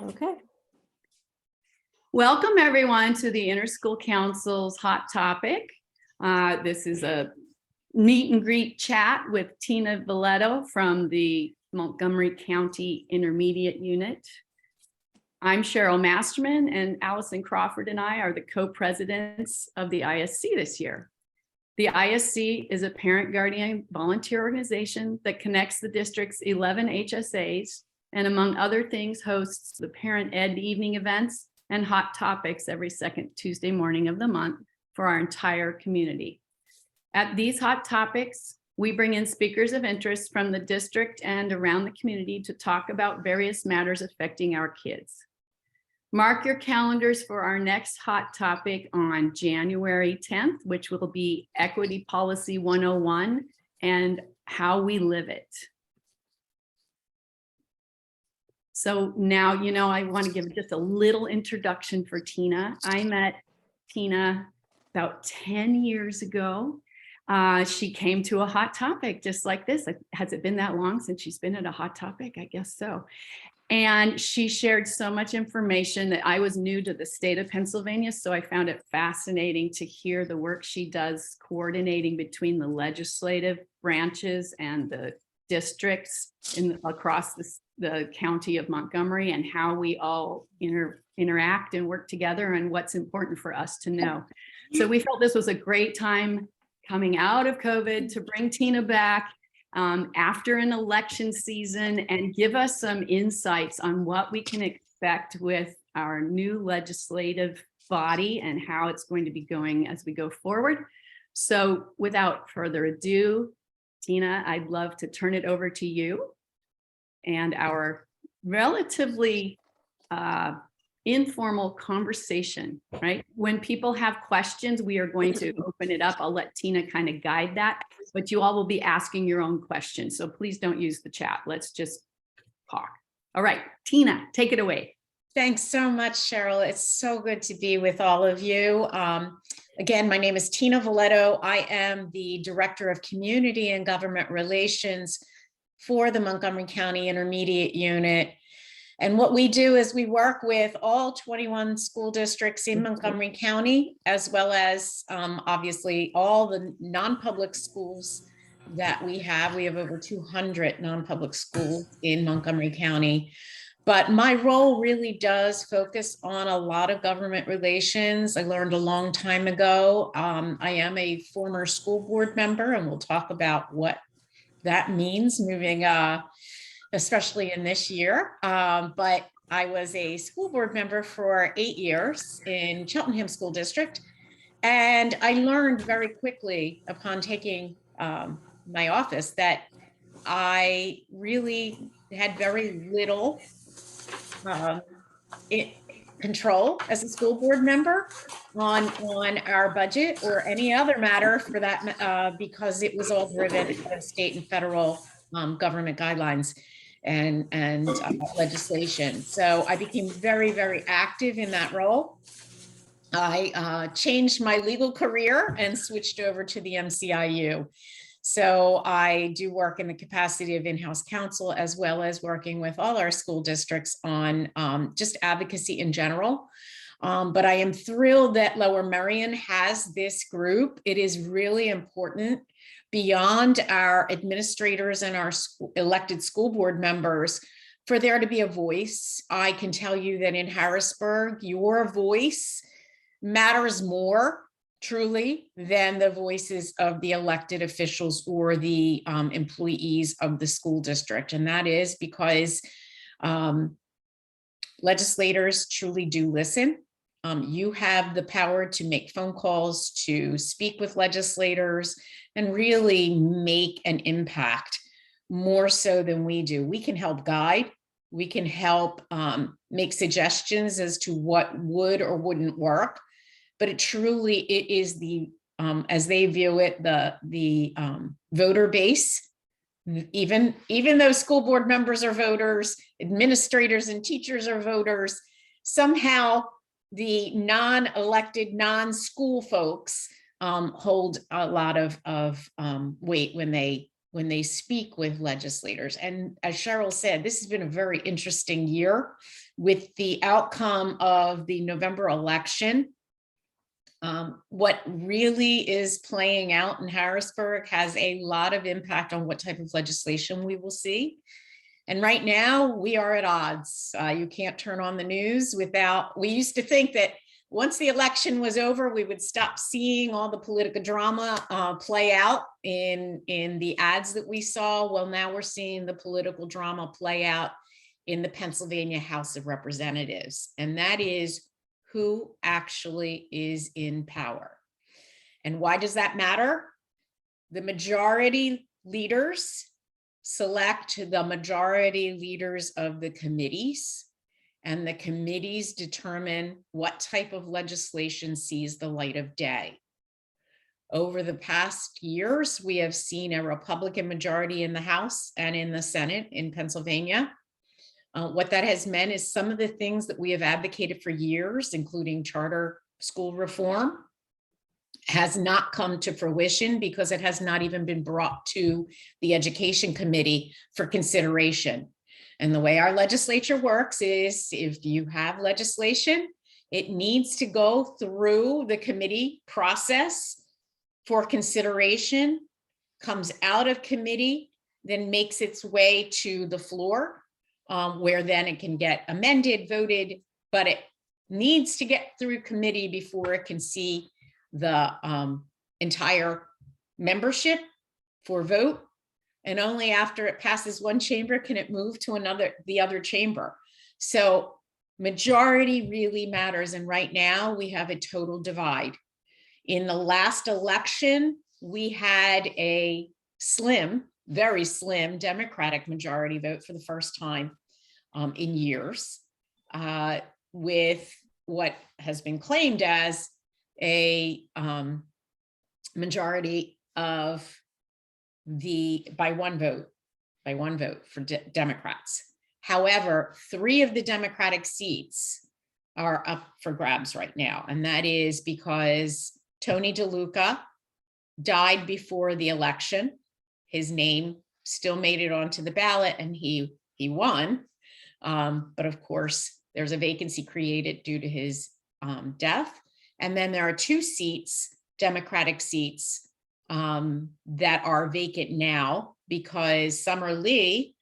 Okay. Welcome everyone to the Interschool Council's Hot Topic. This is a meet and greet chat with Tina Viletto from the Montgomery County Intermediate Unit. I'm Cheryl Masterman, and Allison Crawford and I are the co-presidents of the ISC this year. The ISC is a parent guardian volunteer organization that connects the district's 11 HSAs and, among other things, hosts the parent ed evening events and hot topics every second Tuesday morning of the month for our entire community. At these hot topics, we bring in speakers of interest from the district and around the community to talk about various matters affecting our kids. Mark your calendars for our next hot topic on January 10th, which will be Equity Policy 101 and how we live it. So now, I want to give just a little introduction for Tina. I met Tina about 10 years ago. She came to a hot topic just like this. Has it been that long since she's been at a hot topic? I guess so. And she shared so much information that I was new to the state of Pennsylvania, so I found it fascinating to hear the work she does coordinating between the legislative branches and the districts across the county of Montgomery, and how we all interact and work together and what's important for us to know. So we felt this was a great time coming out of COVID to bring Tina back after an election season and give us some insights on what we can expect with our new legislative body and how it's going to be going as we go forward. So without further ado, Tina, I'd love to turn it over to you and our relatively informal conversation, right? When people have questions, we are going to open it up. I'll let Tina kind of guide that, but you all will be asking your own questions. So please don't use the chat. Let's just talk. All right, Tina, take it away. Thanks so much, Cheryl. It's so good to be with all of you. Again, my name is Tina Viletto. I am the Director of Community and Government Relations for the Montgomery County Intermediate Unit. And what we do is we work with all 21 school districts in Montgomery County, as well as obviously all the non-public schools that we have. We have over 200 non-public schools in Montgomery County. But my role really does focus on a lot of government relations. I learned a long time ago. I am a former school board member, and we'll talk about what that means moving, especially in this year. But I was a school board member for 8 years in Cheltenham School District. And I learned very quickly upon taking my office that I really had very little control as a school board member on our budget or any other matter for that, because it was all driven out of state and federal government guidelines and legislation. So I became very, very active in that role. I changed my legal career and switched over to the MCIU. So I do work in the capacity of in-house counsel, as well as working with all our school districts on just advocacy in general. But I am thrilled that Lower Merion has this group. It is really important beyond our administrators and our elected school board members for there to be a voice. I can tell you that in Harrisburg, your voice matters more truly than the voices of the elected officials or the employees of the school district. And that is because legislators truly do listen. You have the power to make phone calls, to speak with legislators, and really make an impact more so than we do. We can help guide. We can help make suggestions as to what would or wouldn't work. But it is the, as they view it, the voter base. Even though school board members are voters, administrators and teachers are voters, somehow the non-elected, non-school folks hold a lot of weight when when they speak with legislators. And as Cheryl said, this has been a very interesting year with the outcome of the November election. What really is playing out in Harrisburg has a lot of impact on what type of legislation we will see. And right now we are at odds. You can't turn on the news without, we used to think that once the election was over, we would stop seeing all the political drama play out in the ads that we saw. Well, now we're seeing the political drama play out in the Pennsylvania House of Representatives. And that is who actually is in power. And why does that matter? The majority leaders select the majority leaders of the committees, and the committees determine what type of legislation sees the light of day. Over the past years, we have seen a Republican majority in the House and in the Senate in Pennsylvania. What that has meant is some of the things that we have advocated for years, including charter school reform, has not come to fruition because it has not even been brought to the Education Committee for consideration. And the way our legislature works is if you have legislation, it needs to go through the committee process for consideration, comes out of committee, then makes its way to the floor, where then it can get amended, voted, but it needs to get through committee before it can see the entire membership for vote. And only after it passes one chamber can it move to the other chamber. So majority really matters. And right now we have a total divide. In the last election, we had a slim, very slim Democratic majority vote for the first time in years, with what has been claimed as a majority of by one vote for Democrats. However, 3 of the Democratic seats are up for grabs right now. And that is because Tony DeLuca died before the election. His name still made it onto the ballot and he won. But of course, there's a vacancy created due to his death. And then there are 2 seats, Democratic seats, that are vacant now because Summer Lee,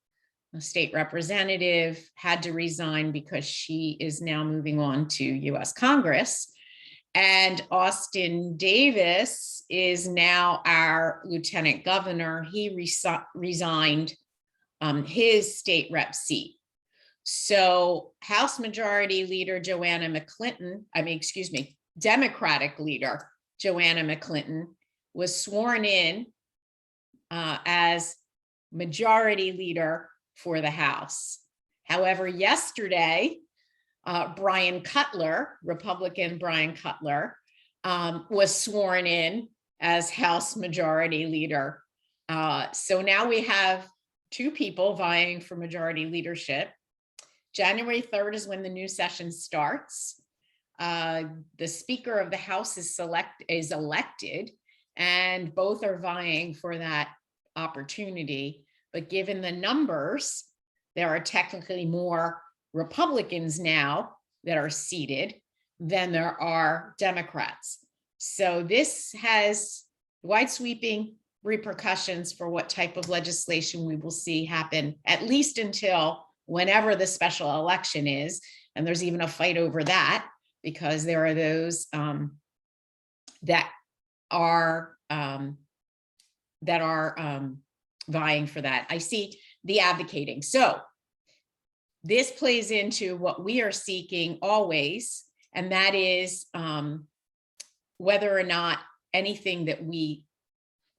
a state representative, had to resign because she is now moving on to US Congress. And Austin Davis is now our lieutenant governor. He resigned his state rep seat. So House Majority Leader Joanna McClinton, Democratic leader Joanna McClinton was sworn in as majority leader for the House. However, yesterday, Brian Cutler, Republican Brian Cutler, was sworn in as House Majority Leader. So now we have 2 people vying for majority leadership. January 3rd is when the new session starts. The Speaker of the House is elected, and both are vying for that opportunity. But given the numbers, there are technically more Republicans now that are seated than there are Democrats. So this has wide sweeping repercussions for what type of legislation we will see happen, at least until whenever the special election is. And there's even a fight over that because there are those that are vying for that. I see the advocating. So this plays into what we are seeking always, and that is whether or not anything that we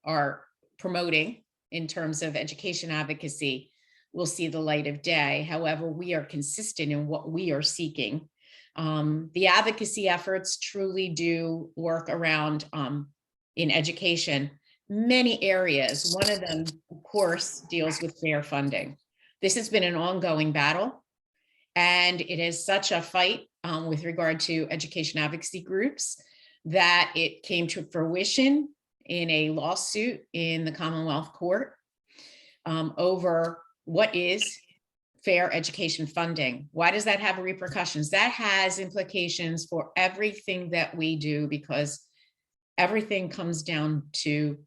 are promoting in terms of education advocacy will see the light of day. However, we are consistent in what we are seeking. The advocacy efforts truly do work around in education, many areas. One of them, of course, deals with fair funding. This has been an ongoing battle, and it is such a fight with regard to education advocacy groups that it came to fruition in a lawsuit in the Commonwealth Court. over what is fair education funding. Why does that have repercussions? That has implications for everything that we do, because everything comes down to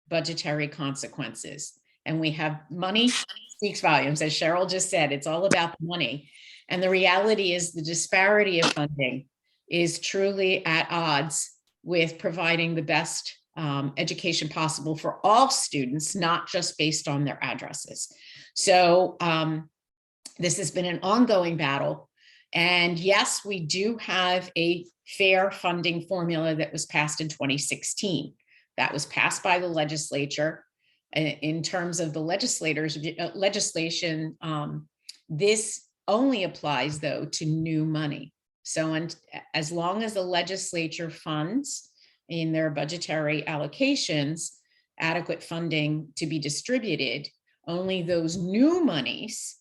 budgetary consequences. And we have money speaks volumes, as Cheryl just said, it's all about the money. And the reality is the disparity of funding is truly at odds with providing the best education possible for all students, not just based on their addresses. So this has been an ongoing battle. And yes, we do have a fair funding formula that was passed in 2016. That was passed by the legislature. In terms of the legislation, this only applies, though, to new money. So as long as the legislature funds in their budgetary allocations adequate funding to be distributed, only those new monies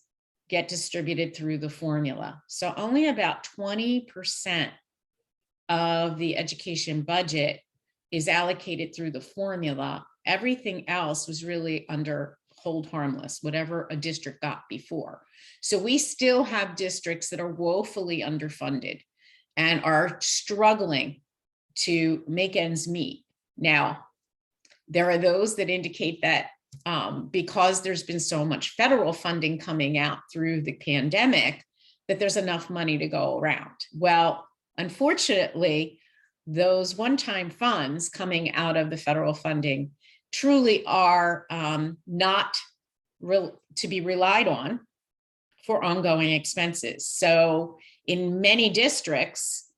get distributed through the formula. So only about 20% of the education budget is allocated through the formula. Everything else was really under hold harmless, whatever a district got before. So we still have districts that are woefully underfunded and are struggling to make ends meet. Now, there are those that indicate that because there's been so much federal funding coming out through the pandemic, that there's enough money to go around. Well, unfortunately, those one-time funds coming out of the federal funding truly are not to be relied on for ongoing expenses. So in many districts,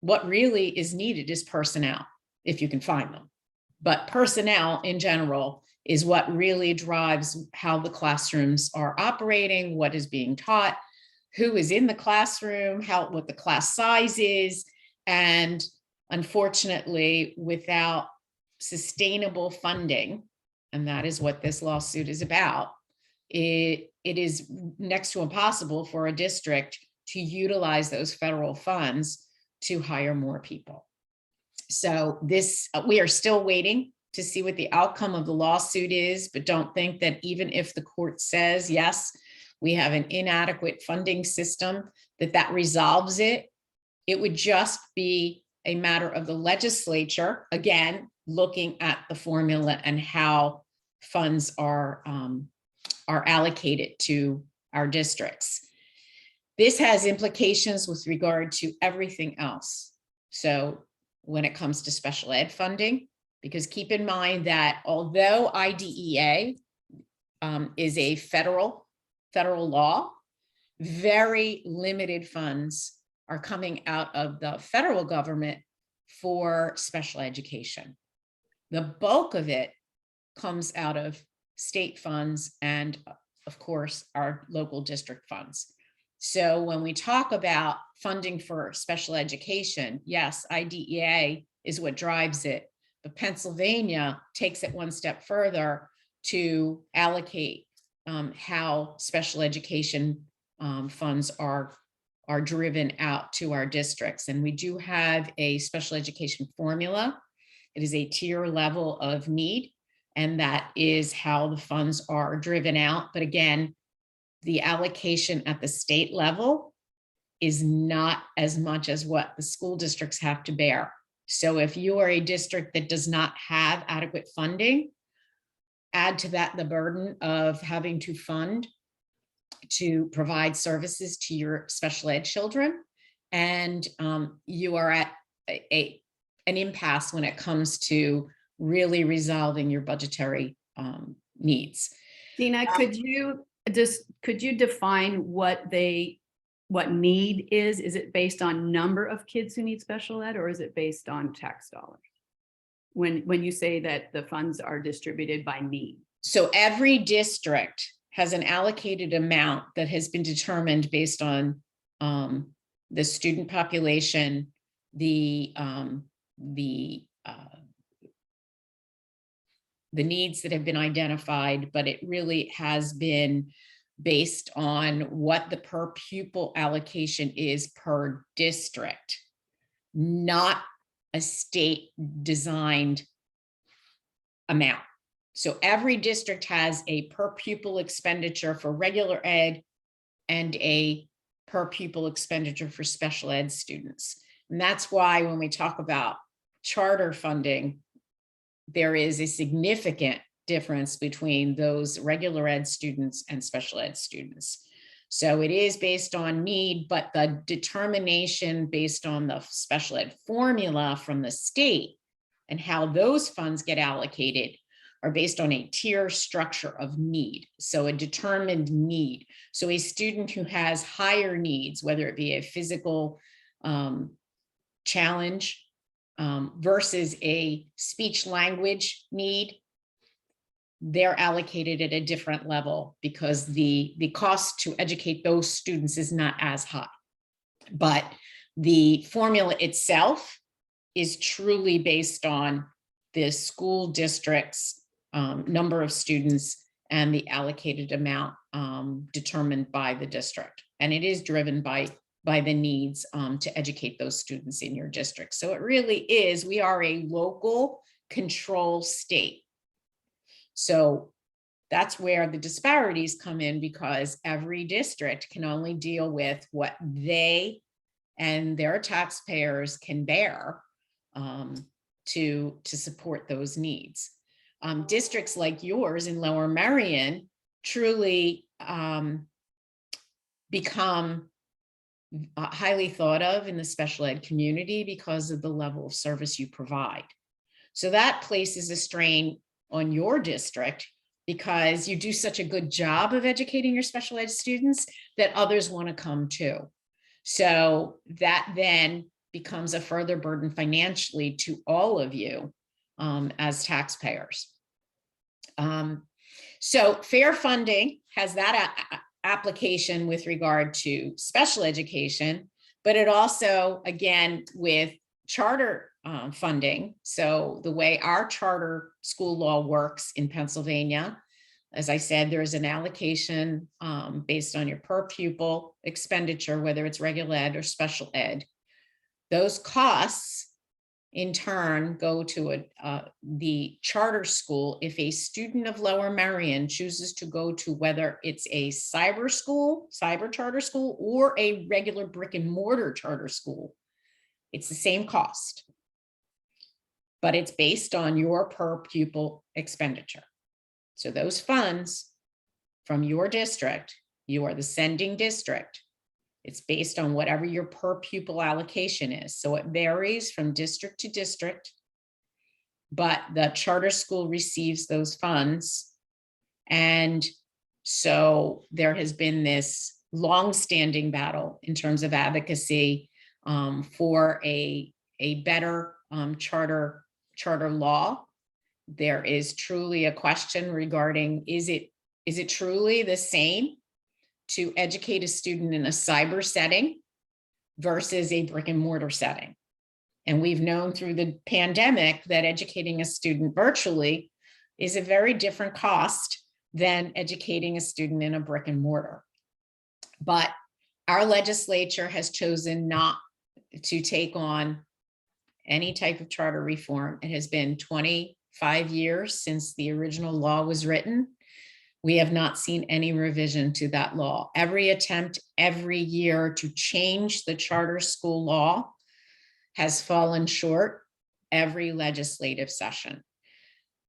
what really is needed is personnel, if you can find them. But personnel in general is what really drives how the classrooms are operating, what is being taught, who is in the classroom, what the class size is. And unfortunately, without sustainable funding, and that is what this lawsuit is about, it is next to impossible for a district to utilize those federal funds to hire more people. So we are still waiting to see what the outcome of the lawsuit is, but don't think that even if the court says, yes, we have an inadequate funding system, that resolves it. It would just be a matter of the legislature, again, looking at the formula and how funds are allocated to our districts. This has implications with regard to everything else. So when it comes to special ed funding, because keep in mind that although IDEA is a federal law, very limited funds are coming out of the federal government for special education. The bulk of it comes out of state funds and, of course, our local district funds. So when we talk about funding for special education, yes, IDEA is what drives it, but Pennsylvania takes it one step further to allocate how special education funds are driven out to our districts. And we do have a special education formula. It is a tier level of need, and that is how the funds are driven out. But again, the allocation at the state level is not as much as what the school districts have to bear. So if you are a district that does not have adequate funding, add to that the burden of having to fund to provide services to your special ed children, and you are at an impasse when it comes to really resolving your budgetary needs. Dina, could you define what need is? Is it based on number of kids who need special ed, or is it based on tax dollars? When you say that the funds are distributed by need. So every district has an allocated amount that has been determined based on the student population, the needs that have been identified, but it really has been based on what the per pupil allocation is per district, not a state designed amount. So every district has a per pupil expenditure for regular ed and a per pupil expenditure for special ed students. And that's why when we talk about charter funding, there is a significant difference between those regular ed students and special ed students. So it is based on need, but the determination based on the special ed formula from the state and how those funds get allocated are based on a tier structure of need. So a determined need. So a student who has higher needs, whether it be a physical challenge versus a speech language need, they're allocated at a different level because the cost to educate those students is not as high. But the formula itself is truly based on the school district's number of students and the allocated amount determined by the district. And it is driven by the needs to educate those students in your district. So it really is, we are a local control state. So that's where the disparities come in, because every district can only deal with what they and their taxpayers can bear to support those needs. Districts like yours in Lower Merion truly become highly thought of in the special ed community because of the level of service you provide. So that places a strain on your district because you do such a good job of educating your special ed students that others want to come too. So that then becomes a further burden financially to all of you as taxpayers. So fair funding has that application with regard to special education, but it also, again, with charter funding. So the way our charter school law works in Pennsylvania, as I said, there is an allocation based on your per pupil expenditure, whether it's regular ed or special ed. Those costs in turn go to the charter school if a student of Lower Merion chooses to go to whether it's a cyber charter school, or a regular brick and mortar charter school. It's the same cost, but it's based on your per pupil expenditure. So those funds from your district, you are the sending district. It's based on whatever your per pupil allocation is. So it varies from district to district, but the charter school receives those funds. And so there has been this long-standing battle in terms of advocacy for a better charter law. There is truly a question regarding, is it truly the same to educate a student in a cyber setting versus a brick and mortar setting? And we've known through the pandemic that educating a student virtually is a very different cost than educating a student in a brick and mortar. But our legislature has chosen not to take on any type of charter reform. It has been 25 years since the original law was written. We have not seen any revision to that law. Every attempt every year to change the charter school law has fallen short every legislative session.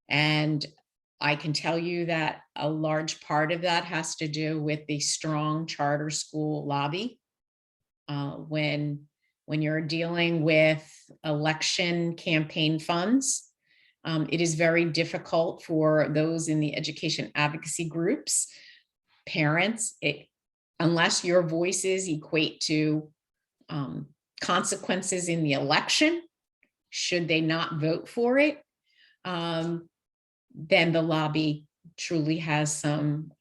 And I can tell you that a large part of that has to do with the strong charter school lobby. When you're dealing with election campaign funds, it is very difficult for those in the education advocacy groups, parents, unless your voices equate to consequences in the election, should they not vote for it, then the lobby truly has some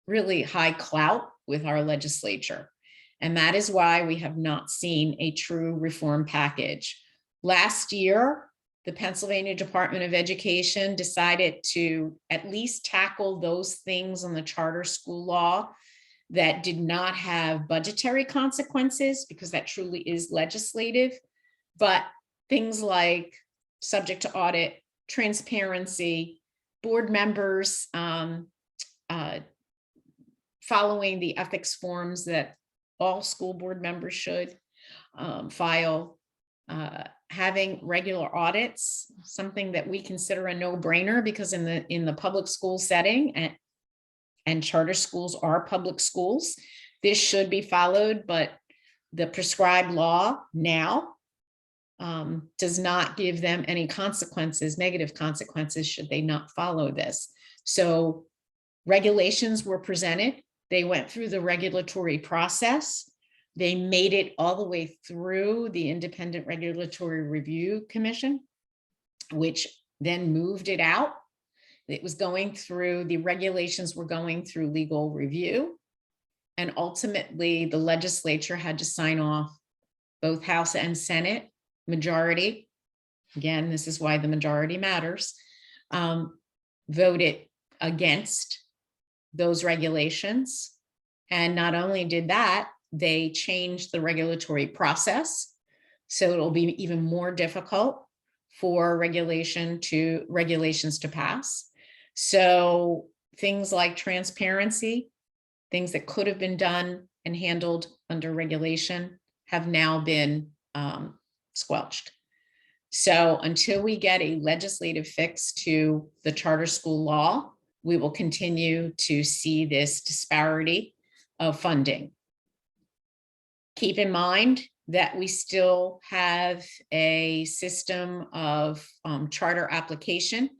really high clout with our legislature. And that is why we have not seen a true reform package. Last year, the Pennsylvania Department of Education decided to at least tackle those things on the charter school law that did not have budgetary consequences, because that truly is legislative, but things like subject to audit, transparency, board members following the ethics forms that all school board members should file, having regular audits, something that we consider a no-brainer because in the public school setting, and charter schools are public schools, this should be followed, but the prescribed law now does not give them any consequences, negative consequences, should they not follow this. So regulations were presented. They went through the regulatory process. They made it all the way through the Independent Regulatory Review Commission, which then moved it out. It was going through, the regulations were going through legal review. And ultimately, the legislature had to sign off, both House and Senate, majority. Again, this is why the majority matters, voted against those regulations. And not only did that, they changed the regulatory process. So it'll be even more difficult for regulations to pass. So things like transparency, things that could have been done and handled under regulation have now been squelched. So until we get a legislative fix to the charter school law, we will continue to see this disparity of funding. Keep in mind that we still have a system of charter application.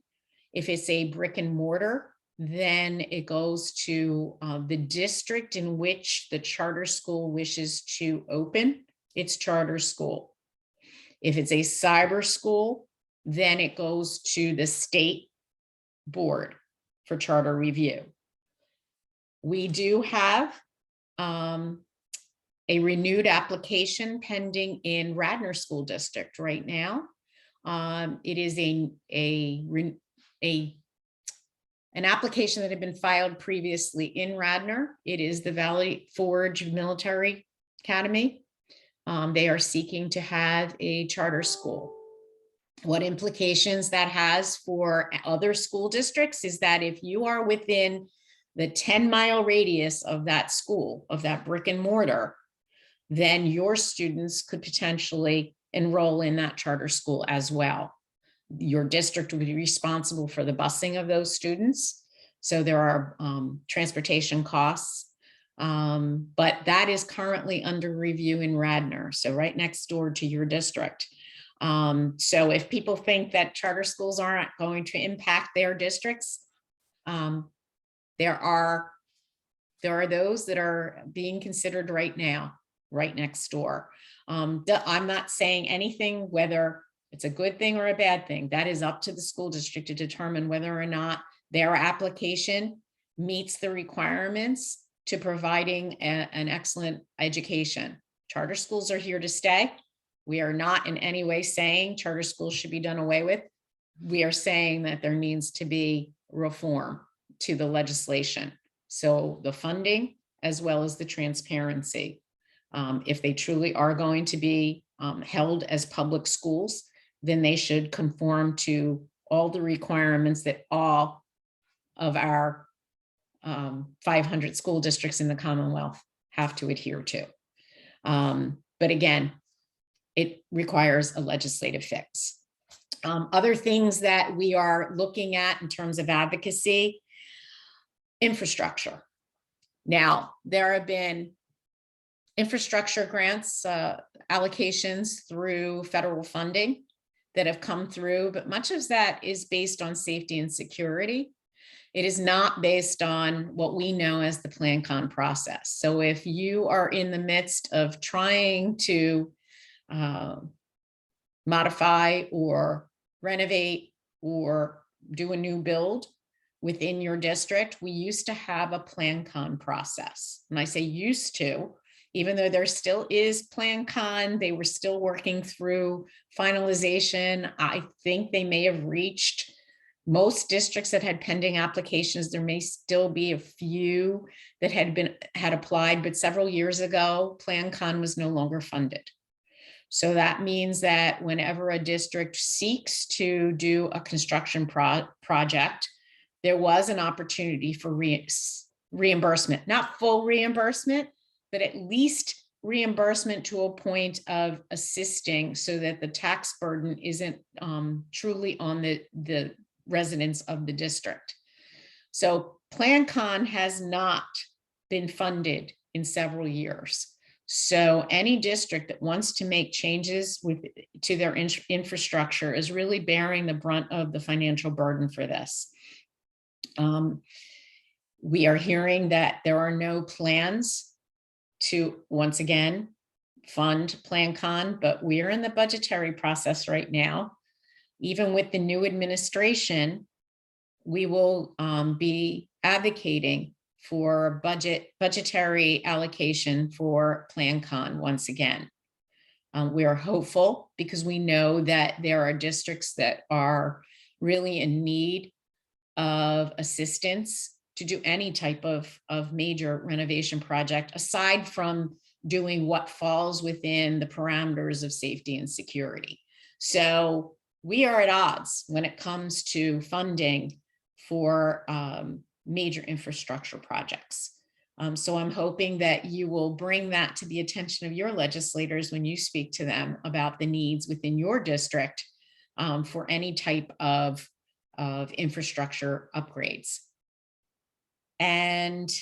If it's a brick and mortar, then it goes to the district in which the charter school wishes to open its charter school. If it's a cyber school, then it goes to the state board for charter review. We do have a renewed application pending in Radnor School District right now. It is an application that had been filed previously in Radnor. It is the Valley Forge Military Academy. They are seeking to have a charter school. What implications that has for other school districts is that if you are within the 10-mile radius of that school, of that brick and mortar, then your students could potentially enroll in that charter school as well. Your district would be responsible for the busing of those students. So there are transportation costs, but that is currently under review in Radnor, so right next door to your district. So if people think that charter schools aren't going to impact their districts, there are those that are being considered right now, right next door. I'm not saying anything whether it's a good thing or a bad thing. That is up to the school district to determine whether or not their application meets the requirements to providing an excellent education. Charter schools are here to stay. We are not in any way saying charter schools should be done away with. We are saying that there needs to be reform to the legislation. So the funding as well as the transparency. If they truly are going to be held as public schools, then they should conform to all the requirements that all of our 500 school districts in the Commonwealth have to adhere to. But again, it requires a legislative fix. Other things that we are looking at in terms of advocacy, infrastructure. Now, there have been infrastructure grants, allocations through federal funding that have come through, but much of that is based on safety and security. It is not based on what we know as the PlanCon process. So if you are in the midst of trying to modify or renovate or do a new build within your district, we used to have a PlanCon process. And I say used to, even though there still is PlanCon, they were still working through finalization. I think they may have reached most districts that had pending applications. There may still be a few that had applied, but several years ago, PlanCon was no longer funded. So that means that whenever a district seeks to do a construction project, there was an opportunity for reimbursement, not full reimbursement, but at least reimbursement to a point of assisting so that the tax burden isn't truly on the residents of the district. So PlanCon has not been funded in several years. So any district that wants to make changes to their infrastructure is really bearing the brunt of the financial burden for this. We are hearing that there are no plans to, once again, fund PlanCon, but we are in the budgetary process right now. Even with the new administration, we will be advocating for budgetary allocation for PlanCon once again. We are hopeful because we know that there are districts that are really in need of assistance to do any type of major renovation project, aside from doing what falls within the parameters of safety and security. So we are at odds when it comes to funding for major infrastructure projects. So I'm hoping that you will bring that to the attention of your legislators when you speak to them about the needs within your district for any type of infrastructure upgrades. And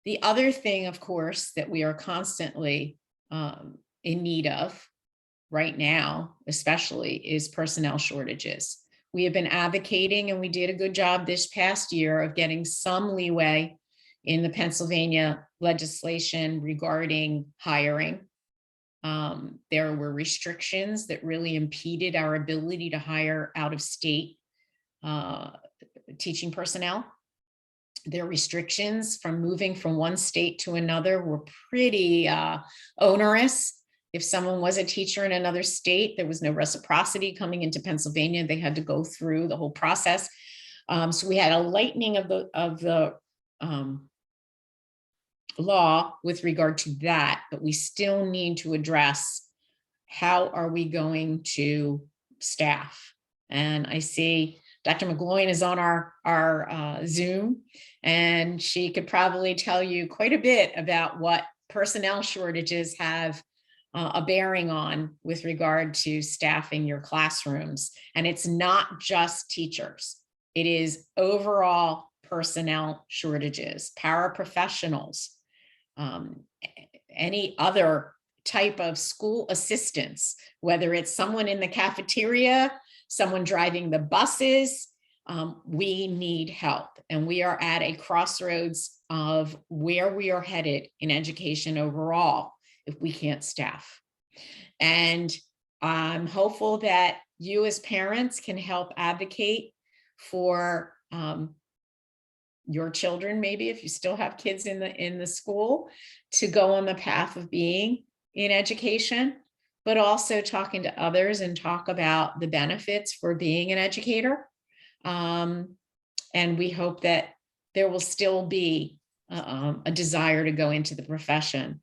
the other thing, of course, that we are constantly in need of right now, especially, is personnel shortages. We have been advocating, and we did a good job this past year of getting some leeway in the Pennsylvania legislation regarding hiring. There were restrictions that really impeded our ability to hire out-of-state teaching personnel. Their restrictions from moving from one state to another were pretty onerous. If someone was a teacher in another state, there was no reciprocity coming into Pennsylvania. They had to go through the whole process. So we had a lightening of the law with regard to that, but we still need to address how are we going to staff. And I see Dr. McGloin is on our Zoom, and she could probably tell you quite a bit about what personnel shortages have a bearing on with regard to staffing your classrooms. And it's not just teachers. It is overall personnel shortages, paraprofessionals, any other type of school assistance, whether it's someone in the cafeteria, someone driving the buses. We need help, and we are at a crossroads of where we are headed in education overall if we can't staff. And I'm hopeful that you as parents can help advocate for your children, maybe if you still have kids in the school, to go on the path of being in education, but also talking to others and talk about the benefits for being an educator. And we hope that there will still be a desire to go into the profession.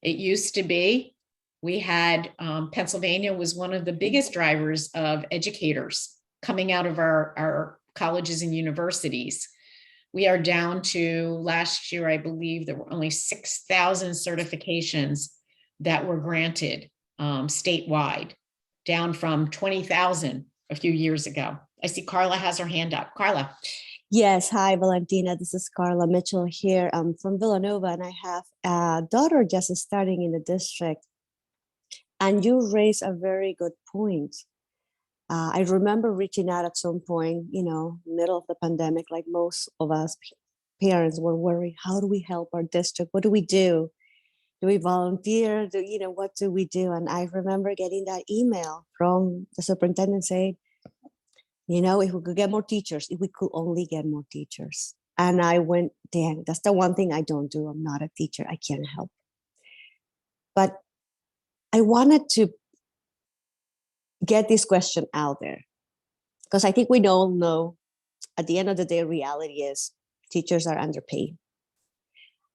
It used to be, we had, Pennsylvania was one of the biggest drivers of educators coming out of our colleges and universities. We are down to, last year, I believe there were only 6,000 certifications that were granted statewide, down from 20,000 a few years ago. I see Carla has her hand up. Carla. Yes, hi, Valentina. This is Carla Mitchell here. I'm from Villanova, and I have a daughter just starting in the district. And you raise a very good point. I remember reaching out at some point, middle of the pandemic, like most of us parents were worried, how do we help our district? What do we do? Do we volunteer? What do we do? And I remember getting that email from the superintendent saying, if we could get more teachers, if we could only get more teachers. And I went, dang, that's the one thing I don't do. I'm not a teacher. I can't help. But I wanted to get this question out there because I think we all know at the end of the day, reality is teachers are underpaid.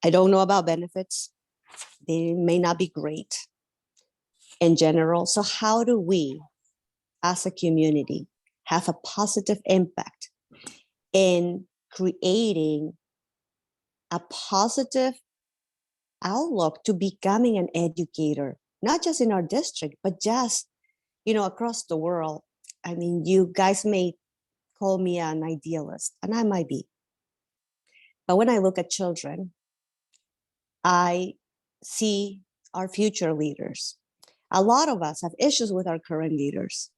I don't know about benefits. They may not be great. in general. So how do we, as a community, have a positive impact in creating a positive outlook to becoming an educator, not just in our district, but just, across the world? I mean, you guys may call me an idealist, and I might be. But when I look at children, I see our future leaders. A lot of us have issues with our current leaders,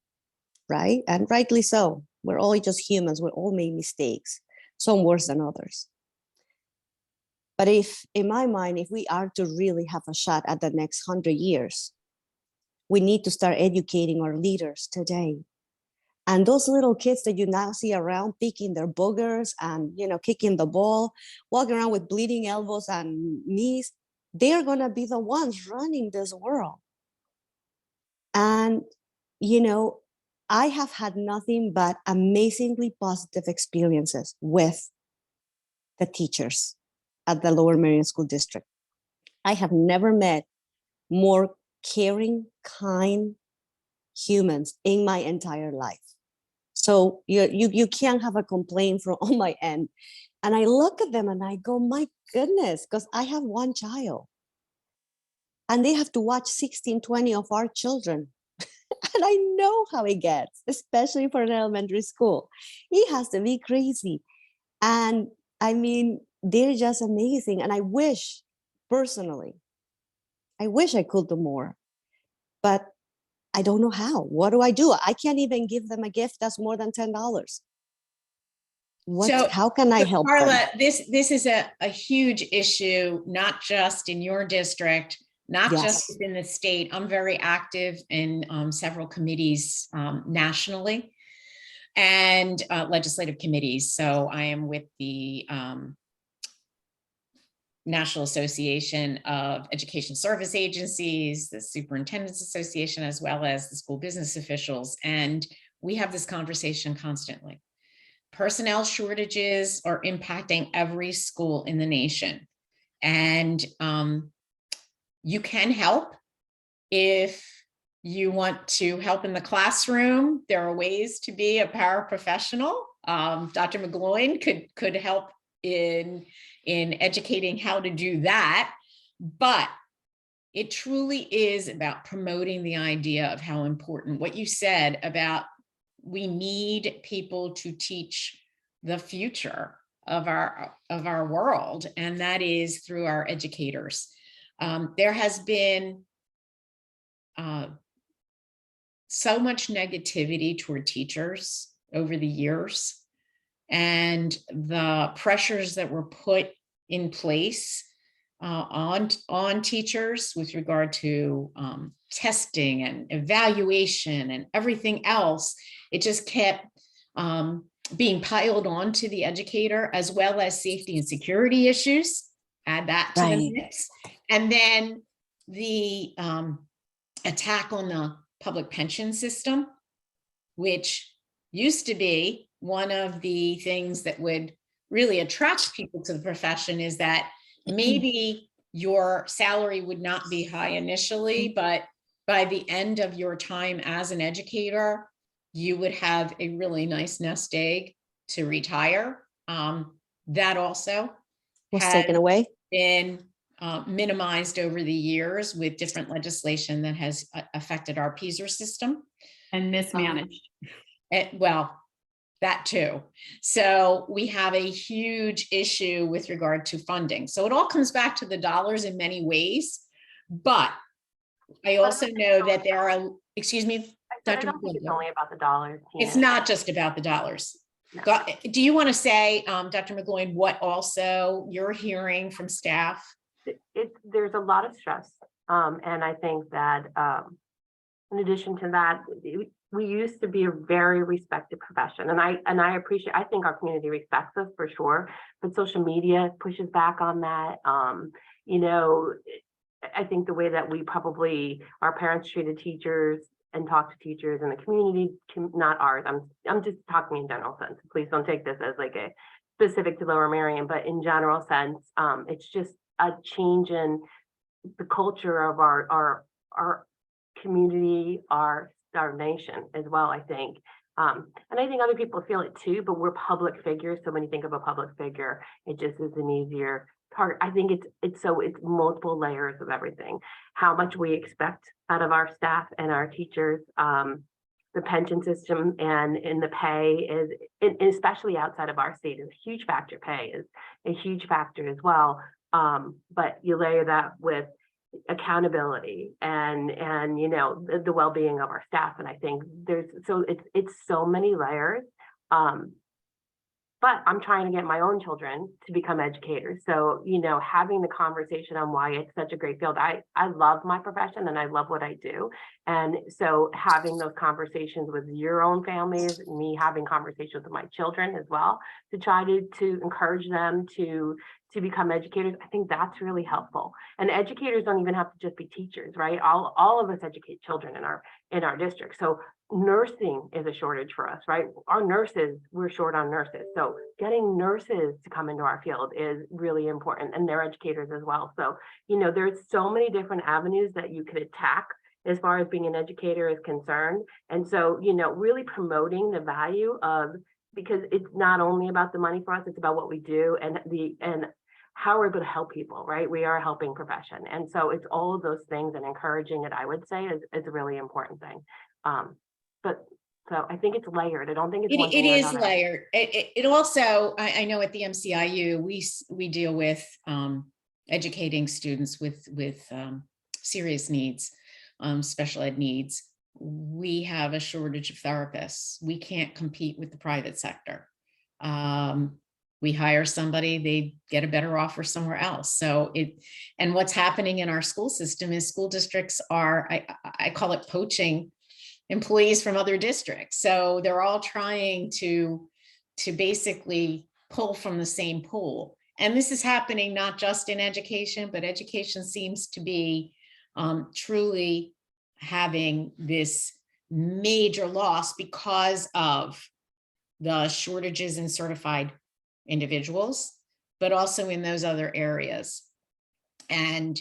right? And rightly so. We're all just humans. We all make mistakes, some worse than others. But in my mind, if we are to really have a shot at the next 100 years, we need to start educating our leaders today. And those little kids that you now see around picking their boogers and, kicking the ball, walking around with bleeding elbows and knees, they're going to be the ones running this world. And, I have had nothing but amazingly positive experiences with the teachers at the Lower Merion School District. I have never met more caring, kind humans in my entire life. So you can't have a complaint from on my end. And I look at them and I go, my goodness, because I have one child. And they have to watch 16, 20 of our children. And I know how it gets, especially for an elementary school. It has to be crazy. And I mean, they're just amazing. And I wish, personally, I could do more. But I don't know how. What do? I can't even give them a gift that's more than $10. How can I help Carla, them? this is a huge issue, not just in your district, not just within the state. I'm very active in several committees nationally and legislative committees. So I am with the National Association of Education Service Agencies, the Superintendent's Association, as well as the school business officials. And we have this conversation constantly. Personnel shortages are impacting every school in the nation. And you can help if you want to help in the classroom. There are ways to be a paraprofessional. Dr. McGloin could help in educating how to do that, but it truly is about promoting the idea of how important what you said about we need people to teach the future of our world, and that is through our educators. There has been so much negativity toward teachers over the years, and the pressures that were put in place on teachers with regard to testing and evaluation and everything else, it just kept being piled on to the educator, as well as safety and security issues. Add that to the mix. And then the attack on the public pension system, which used to be one of the things that would really attract people to the profession, is that maybe your salary would not be high initially, but by the end of your time as an educator, you would have a really nice nest egg to retire. That also was taken away, been minimized over the years with different legislation that has affected our PSER system. And mismanaged. Well, that too. So we have a huge issue with regard to funding. So it all comes back to the dollars in many ways, but I also know that there are, excuse me, Dr. I don't think it's only about the dollars. It's not just about the dollars. No. Do you want to say, Dr. McGloin, what also you're hearing from staff? There's a lot of stress. And I think that in addition to that, we used to be a very respected profession. And I appreciate, I think our community respects us for sure, but social media pushes back on that. I think the way that we probably, our parents treated teachers and talk to teachers in the community, not ours. I'm just talking in general sense. Please don't take this as like a specific to Lower Merion, but in general sense, it's just a change in the culture of our community, our nation as well, I think. And I think other people feel it too, but we're public figures. So when you think of a public figure, it just is an easier part. I think it's multiple layers of everything. How much we expect out of our staff and our teachers, the pension system and in the pay is, especially outside of our state, is a huge factor. Pay is a huge factor as well. But you layer that with accountability and you know, the well-being of our staff, and I think it's so many layers. But I'm trying to get my own children to become educators. So, you know, having the conversation on why it's such a great field. I love my profession and I love what I do. And so having those conversations with your own families, me having conversations with my children as well, to try to encourage them to become educators, I think that's really helpful. And educators don't even have to just be teachers, right? All of us educate children in our district. So nursing is a shortage for us, right? Our nurses, we're short on nurses. So getting nurses to come into our field is really important, and they're educators as well. So, you know, there's so many different avenues that you could attack as far as being an educator is concerned. And so, you know, really promoting the value of, because it's not only about the money for us, it's about what we do and how we're able to help people, right? We are a helping profession. And so it's all of those things, and encouraging it, I would say, is a really important thing. But so I think it's layered. I don't think it's one thing or It is another. layered. It also, I know at the MCIU, we deal with educating students with serious needs, special ed needs. We have a shortage of therapists. We can't compete with the private sector. We hire somebody, they get a better offer somewhere else. So and what's happening in our school system is school districts are, I call it poaching employees from other districts. So they're all trying to basically pull from the same pool. And this is happening not just in education, but education seems to be truly having this major loss because of the shortages in certified individuals, but also in those other areas. And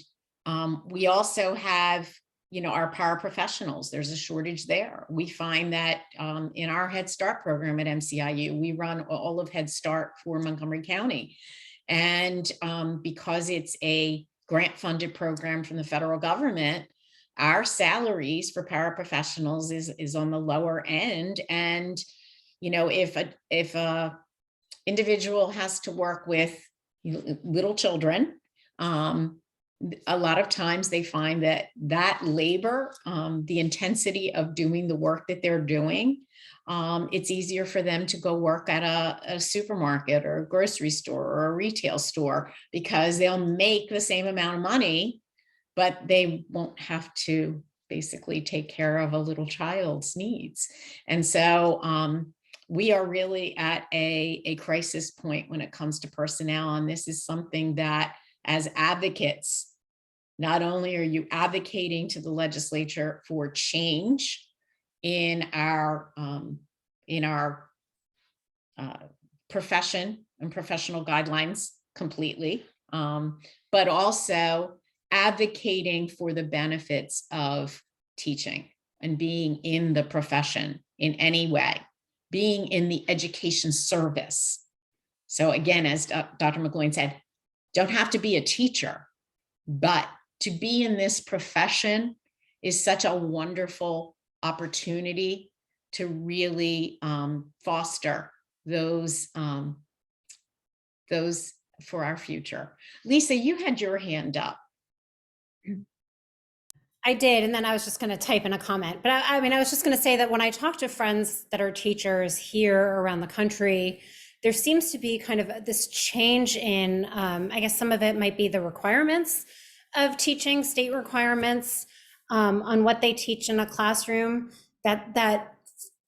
we also have, you know, our paraprofessionals, there's a shortage there. We find that in our Head Start program at MCIU, we run all of Head Start for Montgomery County. And because it's a grant funded program from the federal government, our salaries for paraprofessionals is on the lower end. And, you know, if a individual has to work with little children, a lot of times they find that labor, the intensity of doing the work that they're doing, it's easier for them to go work at a supermarket or a grocery store or a retail store, because they'll make the same amount of money, but they won't have to basically take care of a little child's needs. And so we are really at a crisis point when it comes to personnel. And this is something that, as advocates, not only are you advocating to the legislature for change in our profession and professional guidelines completely, but also advocating for the benefits of teaching and being in the profession in any way, being in the education service. So again, as Dr. McGloin said, don't have to be a teacher, but to be in this profession is such a wonderful opportunity to really foster those for our future. Lisa, you had your hand up. I did, and then I was just going to type in a comment. But I mean, I was just going to say that when I talk to friends that are teachers here around the country, there seems to be kind of this change in, I guess some of it might be the requirements of teaching, state requirements on what they teach in a classroom, that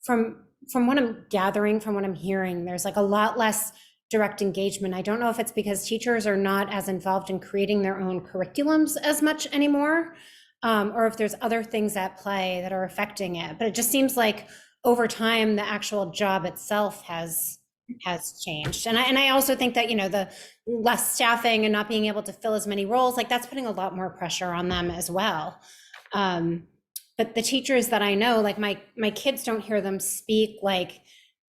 from what I'm gathering, from what I'm hearing, there's like a lot less direct engagement. I don't know if it's because teachers are not as involved in creating their own curriculums as much anymore, or if there's other things at play that are affecting it. But it just seems like over time, the actual job itself has changed. And I also think that, you know, the less staffing and not being able to fill as many roles, like that's putting a lot more pressure on them as well. but the teachers that I know, like my kids don't hear them speak like,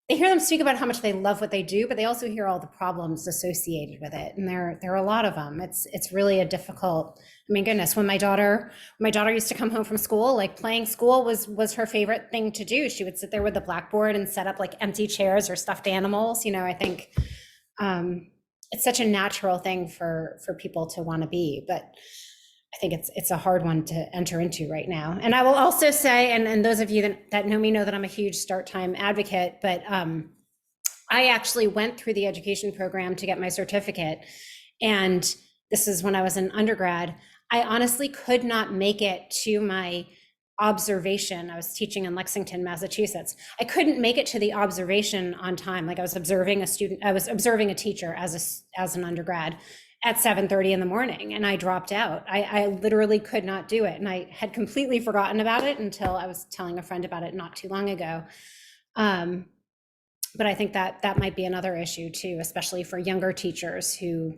they hear them speak about how much they love what they do, but they also hear all the problems associated with it. And there are a lot of them. It's really a difficult, I mean, goodness, when my daughter used to come home from school, like playing school was her favorite thing to do. She would sit there with the blackboard and set up like empty chairs or stuffed animals. You know, I think it's such a natural thing for people to want to be, but I think it's a hard one to enter into right now. And I will also say, and those of you that know me know that I'm a huge start time advocate, but I actually went through the education program to get my certificate. And this is when I was an undergrad. I honestly could not make it to my observation. I was teaching in Lexington, Massachusetts. I couldn't make it to the observation on time. Like I was observing a teacher as an undergrad at 7:30 in the morning, and I dropped out. I literally could not do it. And I had completely forgotten about it until I was telling a friend about it not too long ago. But I think that might be another issue too, especially for younger teachers who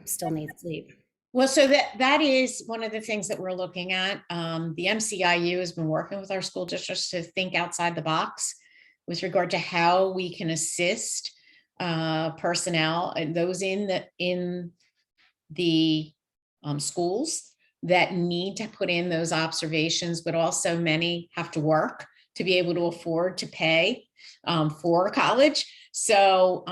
still need sleep. Well, so that is one of the things that we're looking at. The MCIU has been working with our school districts to think outside the box with regard to how we can assist personnel and those in the schools that need to put in those observations, but also many have to work to be able to afford to pay for college. So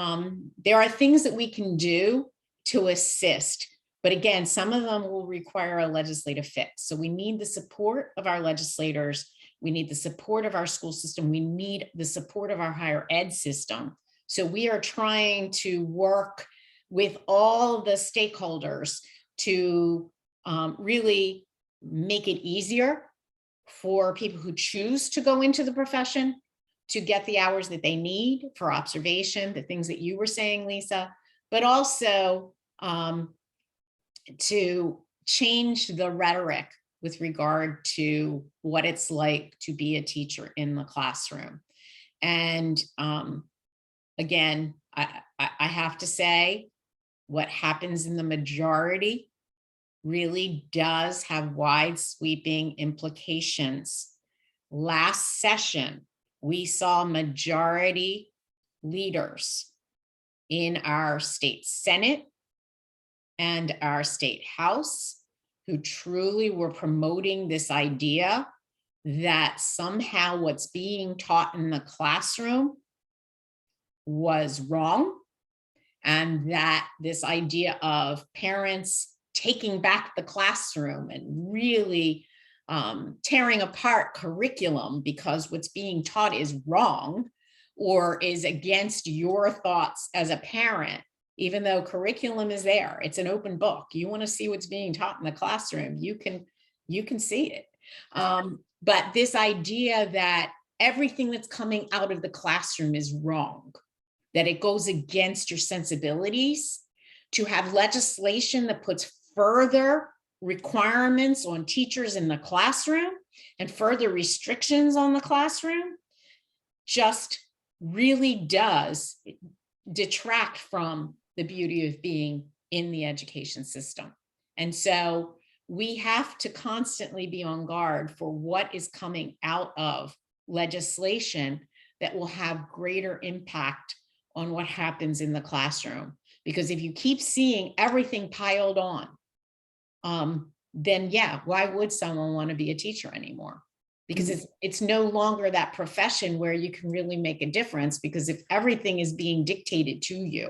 there are things that we can do to assist. But again, some of them will require a legislative fix. So we need the support of our legislators. We need the support of our school system. We need the support of our higher ed system. So we are trying to work with all the stakeholders to really make it easier for people who choose to go into the profession to get the hours that they need for observation, the things that you were saying, Lisa, but also to change the rhetoric with regard to what it's like to be a teacher in the classroom. And again, I have to say, what happens in the majority really does have wide sweeping implications. Last session, we saw majority leaders in our state Senate and our state House who truly were promoting this idea that somehow what's being taught in the classroom was wrong, and that this idea of parents taking back the classroom and really tearing apart curriculum because what's being taught is wrong or is against your thoughts as a parent, even though curriculum is there, it's an open book. You want to see what's being taught in the classroom, you can see it. But this idea that everything that's coming out of the classroom is wrong, that it goes against your sensibilities, to have legislation that puts further requirements on teachers in the classroom and further restrictions on the classroom just really does detract from the beauty of being in the education system. And so we have to constantly be on guard for what is coming out of legislation that will have greater impact on what happens in the classroom. Because if you keep seeing everything piled on, then yeah, why would someone want to be a teacher anymore? Because it's no longer that profession where you can really make a difference, because if everything is being dictated to you,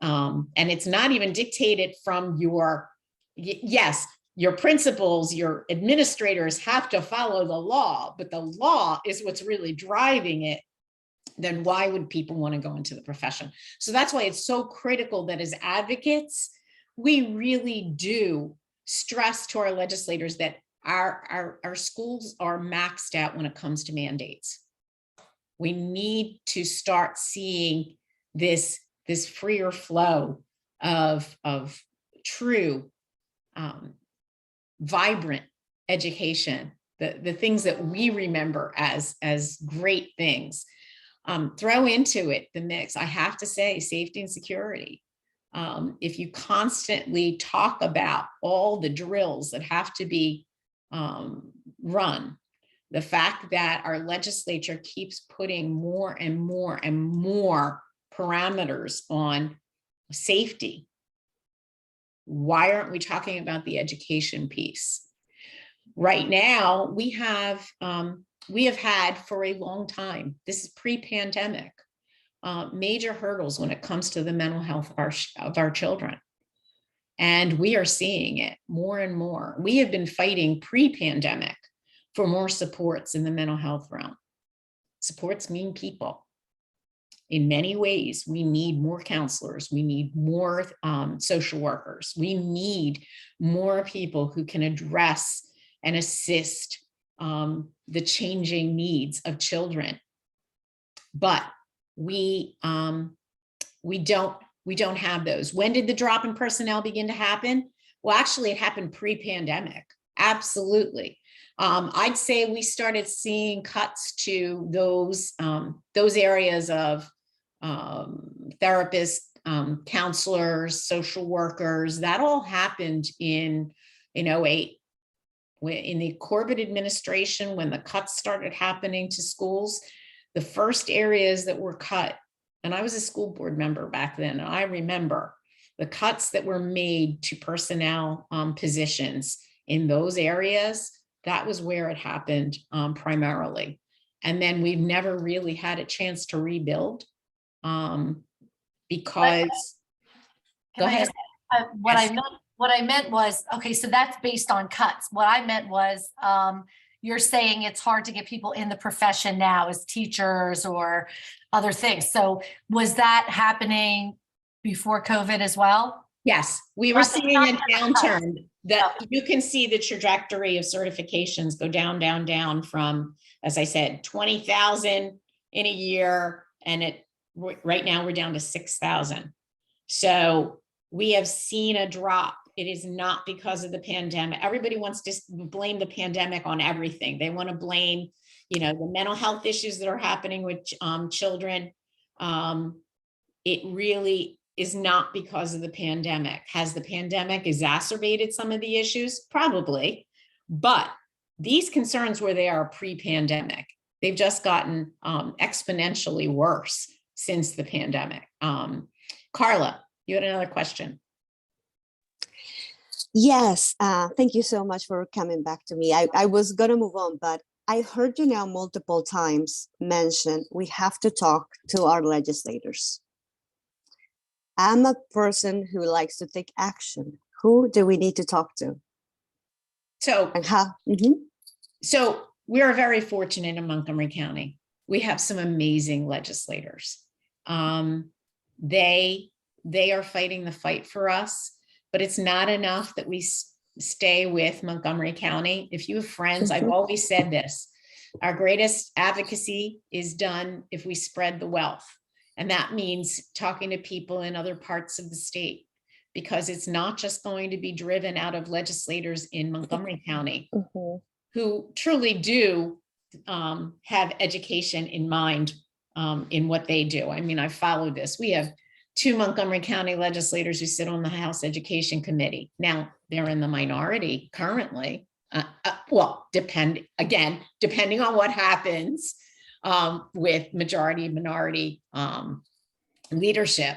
and it's not even dictated from your, yes, your principals, your administrators have to follow the law, but the law is what's really driving it, then why would people want to go into the profession? So that's why it's so critical that as advocates, we really do stress to our legislators that our schools are maxed out when it comes to mandates. We need to start seeing this freer flow of true, vibrant education, the things that we remember as great things. Throw into it the mix, I have to say, safety and security. If you constantly talk about all the drills that have to be run. The fact that our legislature keeps putting more and more and more parameters on safety. Why aren't we talking about the education piece? Right now, we have had for a long time, this is pre-pandemic, major hurdles when it comes to the mental health of our children. And we are seeing it more and more. We have been fighting pre-pandemic for more supports in the mental health realm. Supports mean people. In many ways, we need more counselors. We need more social workers. We need more people who can address and assist the changing needs of children. But we don't have those. When did the drop in personnel begin to happen? Well, actually, it happened pre-pandemic. Absolutely. I'd say we started seeing cuts to those areas of therapists, counselors, social workers. That all happened in 2008. In the Corbett administration, when the cuts started happening to schools, the first areas that were cut, and I was a school board member back then, and I remember the cuts that were made to personnel positions in those areas. That was where it happened primarily. And then we've never really had a chance to rebuild because, go ahead. What I meant was, okay, so that's based on cuts. What I meant was, you're saying it's hard to get people in the profession now as teachers or other things. So was that happening before COVID as well? Yes, we were seeing a downturn. That you can see the trajectory of certifications go down, down, down from, as I said, 20,000 in a year, and right now we're down to 6,000. So we have seen a drop. It is not because of the pandemic. Everybody wants to blame the pandemic on everything. They want to blame, the mental health issues that are happening with children. It really is not because of the pandemic. Has the pandemic exacerbated some of the issues? Probably, but these concerns were there pre-pandemic. They've just gotten exponentially worse since the pandemic. Carla, you had another question. Yes, thank you so much for coming back to me. I was gonna move on, but I heard you now multiple times mention we have to talk to our legislators. I'm a person who likes to take action. Who do we need to talk to? So, and how? So we're very fortunate in Montgomery County. We have some amazing legislators. They are fighting the fight for us, but it's not enough that we stay with Montgomery County. If you have friends, I've always said this, our greatest advocacy is done if we spread the wealth. And that means talking to people in other parts of the state, because it's not just going to be driven out of legislators in Montgomery County who truly do have education in mind in what they do. I mean, I followed this. We have 2 Montgomery County legislators who sit on the House Education Committee. Now, they're in the minority currently. Well, depending on what happens with majority minority leadership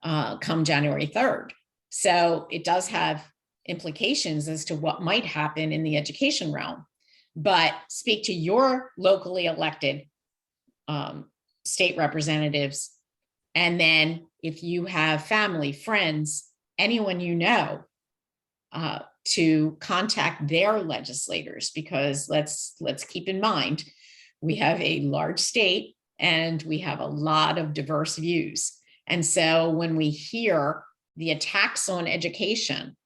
come January 3rd. So it does have implications as to what might happen in the education realm. But speak to your locally elected state representatives. And then if you have family, friends, anyone you know, to contact their legislators, because let's keep in mind, we have a large state and we have a lot of diverse views. And so when we hear the attacks on education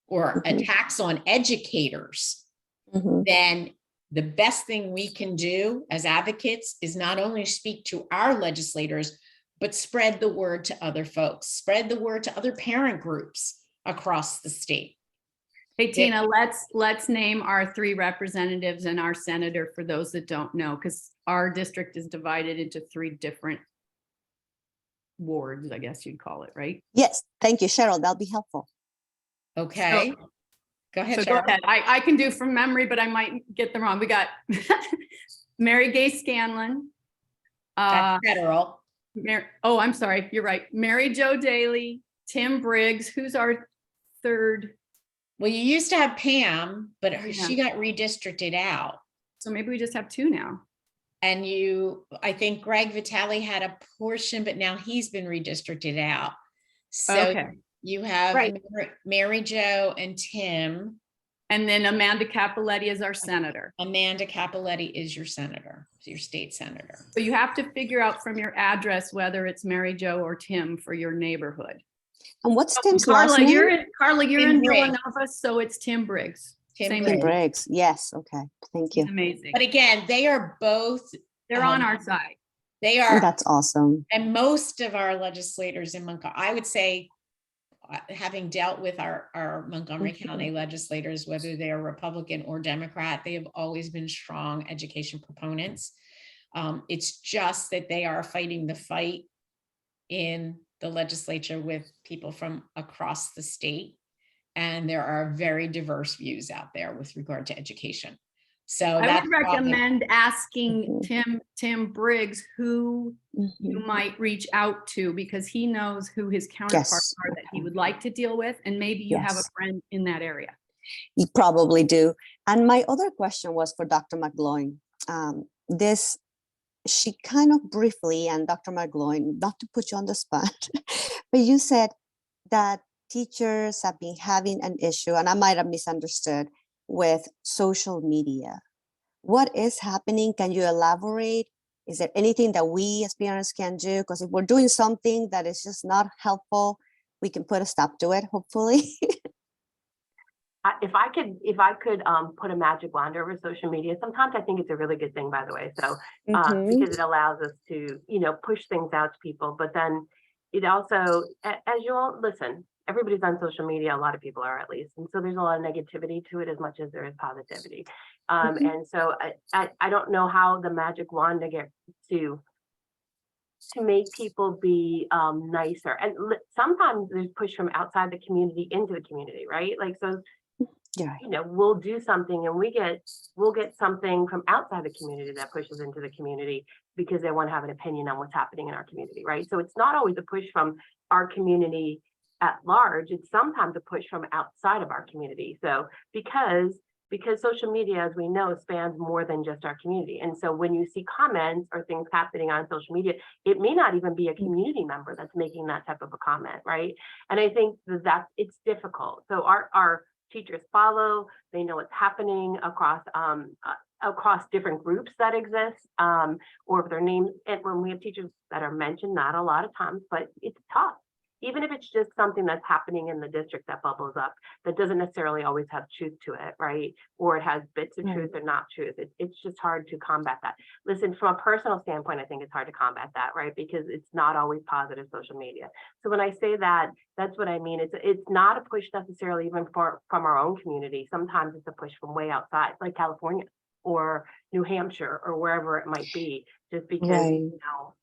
or attacks on educators, then the best thing we can do as advocates is not only speak to our legislators, but spread the word to other folks, spread the word to other parent groups across the state. Hey, Tina, let's name our 3 representatives and our senator for those that don't know, because our district is divided into 3 different wards, I guess you'd call it, right? Yes, thank you, Cheryl. That'll be helpful. Okay. Go ahead, So go Cheryl. ahead. I can do from memory, but I might get them wrong. We got Mary Gay Scanlon. That's federal. Oh, I'm sorry. You're right. Mary Jo Daly, Tim Briggs. Who's our third? Well, you used to have Pam, but Yeah. she got redistricted out. So maybe we just have two now. And I think Greg Vitale had a portion, but now he's been redistricted out. So Okay. you have Right. Mary Jo and Tim. And then Amanda Capoletti is our senator. Amanda Capoletti is your senator, your state senator. So you have to figure out from your address whether it's Mary Jo or Tim for your neighborhood. And what's Tim's last Carla, name? you're Tim in Briggs. Villanova, so it's Tim Briggs. Tim Same Briggs. Tim Briggs. Yes. Okay. Thank He's you. amazing. But again, they are both, They're on our side. they are, That's awesome. and most of our legislators in Montgomery, I would say, having dealt with our Montgomery County legislators, whether they are Republican or Democrat, they have always been strong education proponents. It's just that they are fighting the fight in the legislature with people from across the state. And there are very diverse views out there with regard to education. So I that's would why- recommend asking Tim Briggs who you might reach out to, because he knows who his counterparts are that he would like to deal with. And maybe you have a Yes. friend in that area. You probably do. And my other question was for Dr. McGloin. She kind of briefly, and Dr. McGloin, not to put you on the spot, but you said that teachers have been having an issue, and I might have misunderstood, with social media. What is happening? Can you elaborate? Is there anything that we as parents can do? Because if we're doing something that is just not helpful, we can put a stop to it, hopefully. If I could put a magic wand over social media, sometimes I think it's a really good thing, by the way. So because it allows us to, push things out to people. But then it also, as you all listen, everybody's on social media. A lot of people are, at least, and so there's a lot of negativity to it as much as there is positivity. And so I don't know how the magic wand to get to make people be nicer. And sometimes there's push from outside the community into the community, right? Like, so we'll do something and we'll get something from outside the community that pushes into the community because they want to have an opinion on what's happening in our community, right? So it's not always a push from our community at large. It's sometimes a push from outside of our community. So because social media, as we know, spans more than just our community. And so when you see comments or things happening on social media, it may not even be a community member that's making that type of a comment, right? And I think that it's difficult. So our teachers follow, they know what's happening across different groups that exist, or if their names, and when we have teachers that are mentioned, not a lot of times, but it's tough. Even if it's just something that's happening in the district that bubbles up, that doesn't necessarily always have truth to it, right? Or it has bits of truth or not truth. It's just hard to combat that. Listen, from a personal standpoint, I think it's hard to combat that, right? Because it's not always positive social media. So when I say that, that's what I mean. It's not a push necessarily even from our own community. Sometimes it's a push from way outside, like California or New Hampshire or wherever it might be, just because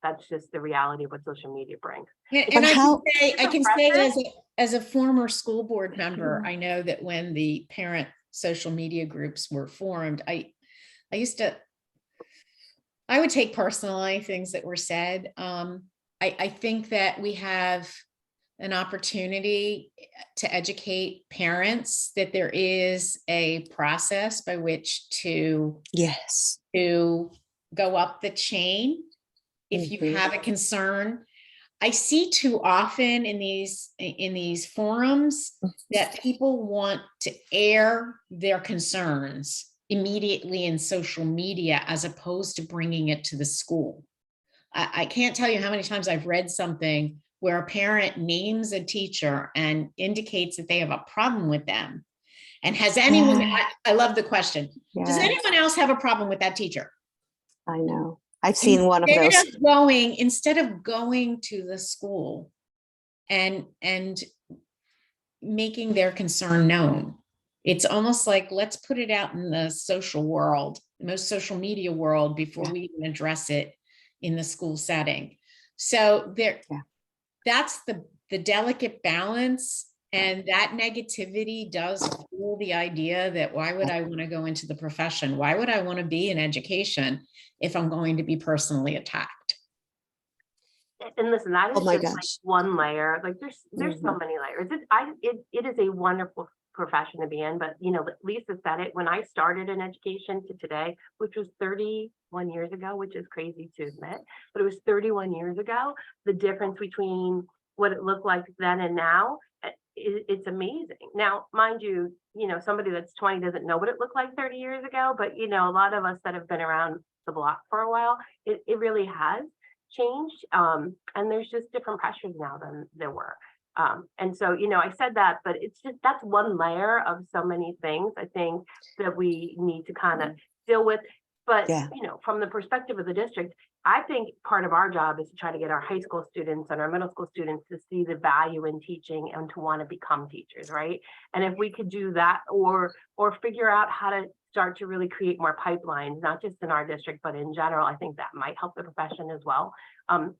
that's just the reality of what social media brings. And I can say as a former school board member, I know that when the parent social media groups were formed, I would take personally things that were said. I think that we have an opportunity to educate parents that there is a process by which to go up the chain if you have a concern. I see too often in these forums that people want to air their concerns immediately in social media as opposed to bringing it to the school. I can't tell you how many times I've read something where a parent names a teacher and indicates that they have a problem with them. And has anyone, I love the question, does anyone else have a problem with that teacher? I know. I've seen one of those. Instead of going to the school and making their concern known, it's almost like, let's put it out in the social world, most social media world, before we even address it in the school setting. So that's the delicate balance. And that negativity does fuel the idea that why would I want to go into the profession? Why would I want to be in education if I'm going to be personally attacked? And listen, that Oh is my just like gosh. one layer. Like there's so Mhm. many layers. It is a wonderful profession to be in. But you know, Lisa said it when I started in education to today, which was 31 years ago, which is crazy to admit, but it was 31 years ago. The difference between what it looked like then and now, it's amazing. Now, mind you, you know, somebody that's 20 doesn't know what it looked like 30 years ago, but you know, a lot of us that have been around the block for a while, it really has changed. And there's just different pressures now than there were. And so, you know, I said that, but it's just, that's one layer of so many things I think that we need to kind of deal with. But, Yeah. you know, from the perspective of the district, I think part of our job is to try to get our high school students and our middle school students to see the value in teaching and to want to become teachers, right? And if we could do that, or figure out how to start to really create more pipelines, not just in our district, but in general, I think that might help the profession as well.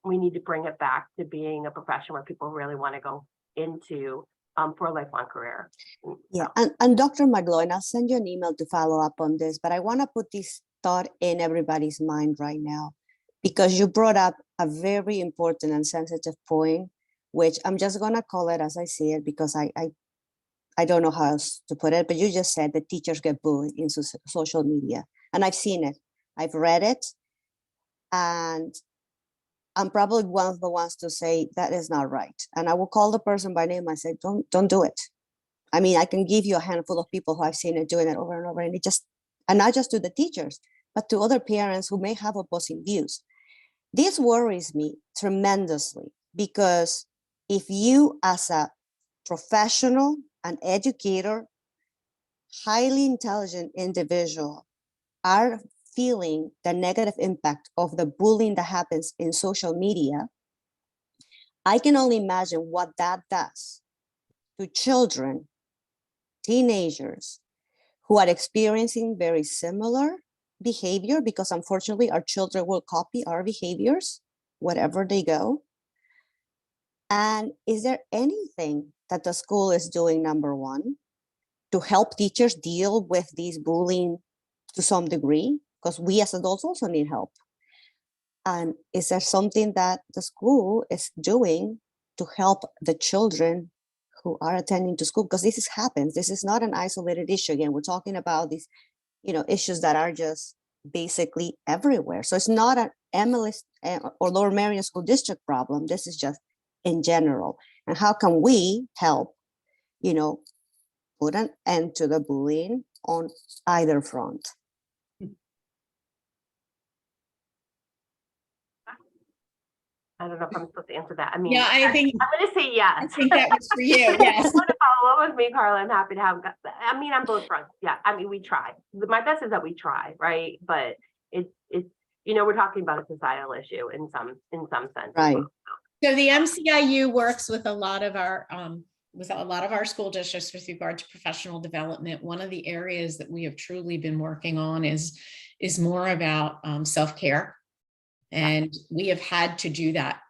We need to bring it back to being a profession where people really want to go into for a lifelong career. Yeah, and Dr. McGloin, I'll send you an email to follow up on this, but I want to put this thought in everybody's mind right now, because you brought up a very important and sensitive point, which I'm just going to call it as I see it, because I don't know how else to put it, but you just said that teachers get bullied in social media, and I've seen it, I've read it, and I'm probably one of the ones to say that is not right. And I will call the person by name. I say, don't do it. I mean, I can give you a handful of people who I've seen it doing it over and over, and and not just to the teachers, but to other parents who may have opposing views. This worries me tremendously, because if you, as a professional, an educator, highly intelligent individual, are feeling the negative impact of the bullying that happens in social media, I can only imagine what that does to children, teenagers who are experiencing very similar behavior, because unfortunately our children will copy our behaviors wherever they go. And is there anything that the school is doing, number one, to help teachers deal with these bullying to some degree? Because we as adults also need help. And is there something that the school is doing to help the children who are attending to school? Because this happens. This is not an isolated issue. Again, we're talking about these, issues that are just basically everywhere. So it's not an MLS or Lower Merion School District problem. This is just in general. And how can we help, put an end to the bullying on either front? I don't know if I'm supposed to answer that. I mean, Yeah, I think I'm going to say yes. I think that was for you. Yes. If you want to follow up with me, Carla, I'm happy to have. I mean, on both fronts. Yeah, I mean, we try. My best is that we try, right? But it's we're talking about a societal issue in some sense. Right. So the MCIU works with a lot of our school districts with regard to professional development. One of the areas that we have truly been working on is more about self-care. And we have had to do that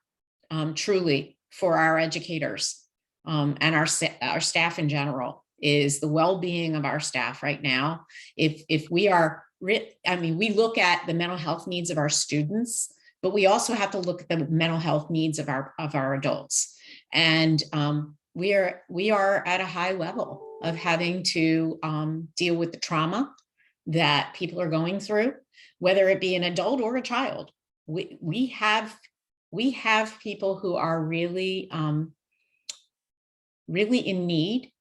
truly for our educators and our staff in general, is the well-being of our staff right now. If we are, we look at the mental health needs of our students, but we also have to look at the mental health needs of our adults. And we are at a high level of having to deal with the trauma that people are going through, whether it be an adult or a child. We have people who are really in need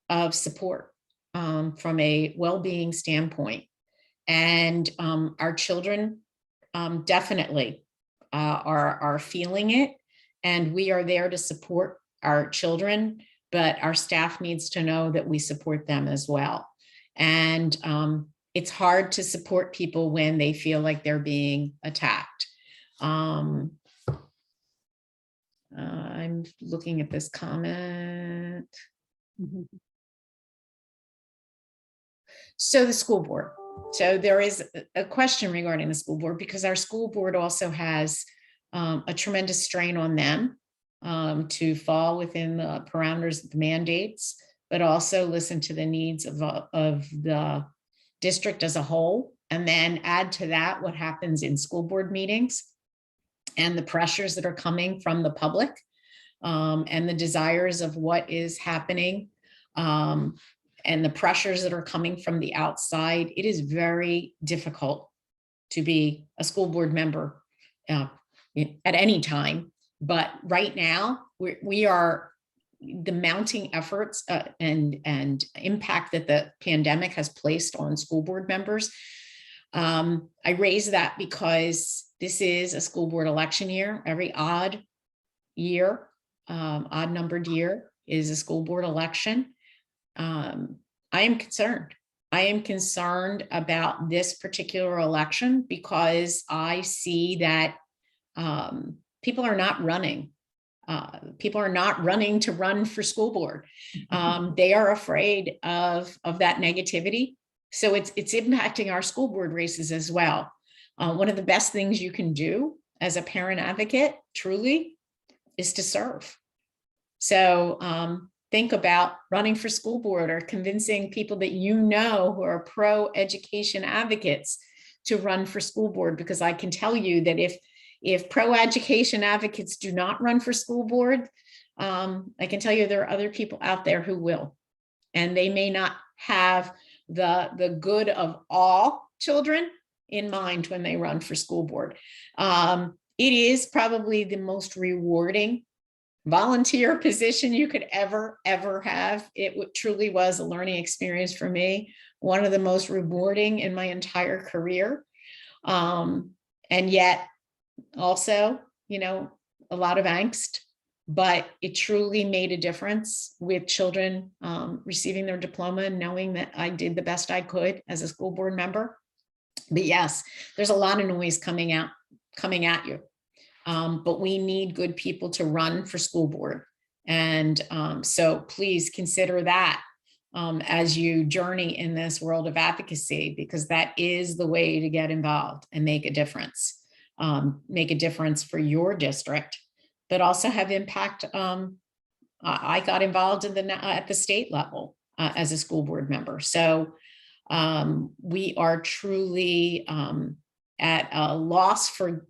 of support from a well-being standpoint, and our children definitely are feeling it, and we are there to support our children, but our staff needs to know that we support them as well. And it's hard to support people when they feel like they're being attacked. I'm looking at this comment. Mm-hmm. So the school board. So there is a question regarding the school board, because our school board also has a tremendous strain on them to fall within the parameters of the mandates, but also listen to the needs of the district as a whole, and then add to that what happens in school board meetings and the pressures that are coming from the public, and the desires of what is happening, and the pressures that are coming from the outside. It is very difficult to be a school board member at any time. But right now, we are the mounting efforts and impact that the pandemic has placed on school board members. I raise that because this is a school board election year. Every odd numbered year is a school board election. I am concerned. I am concerned about this particular election because I see that people are not running. People are not running to run for school board. They are afraid of that negativity. So it's impacting our school board races as well. One of the best things you can do as a parent advocate, truly, is to serve. So think about running for school board or convincing people that you know who are pro-education advocates to run for school board, because I can tell you that if pro-education advocates do not run for school board, I can tell you there are other people out there who will, and they may not have the good of all children in mind when they run for school board. It is probably the most rewarding volunteer position you could ever have. It truly was a learning experience for me, one of the most rewarding in my entire career. And yet also, a lot of angst, but it truly made a difference with children receiving their diploma and knowing that I did the best I could as a school board member. But yes, there's a lot of noise coming at you. But we need good people to run for school board. And so please consider that as you journey in this world of advocacy, because that is the way to get involved and make a difference. Make a difference for your district, but also have impact. I got involved at the state level as a school board member. So we are truly at a loss for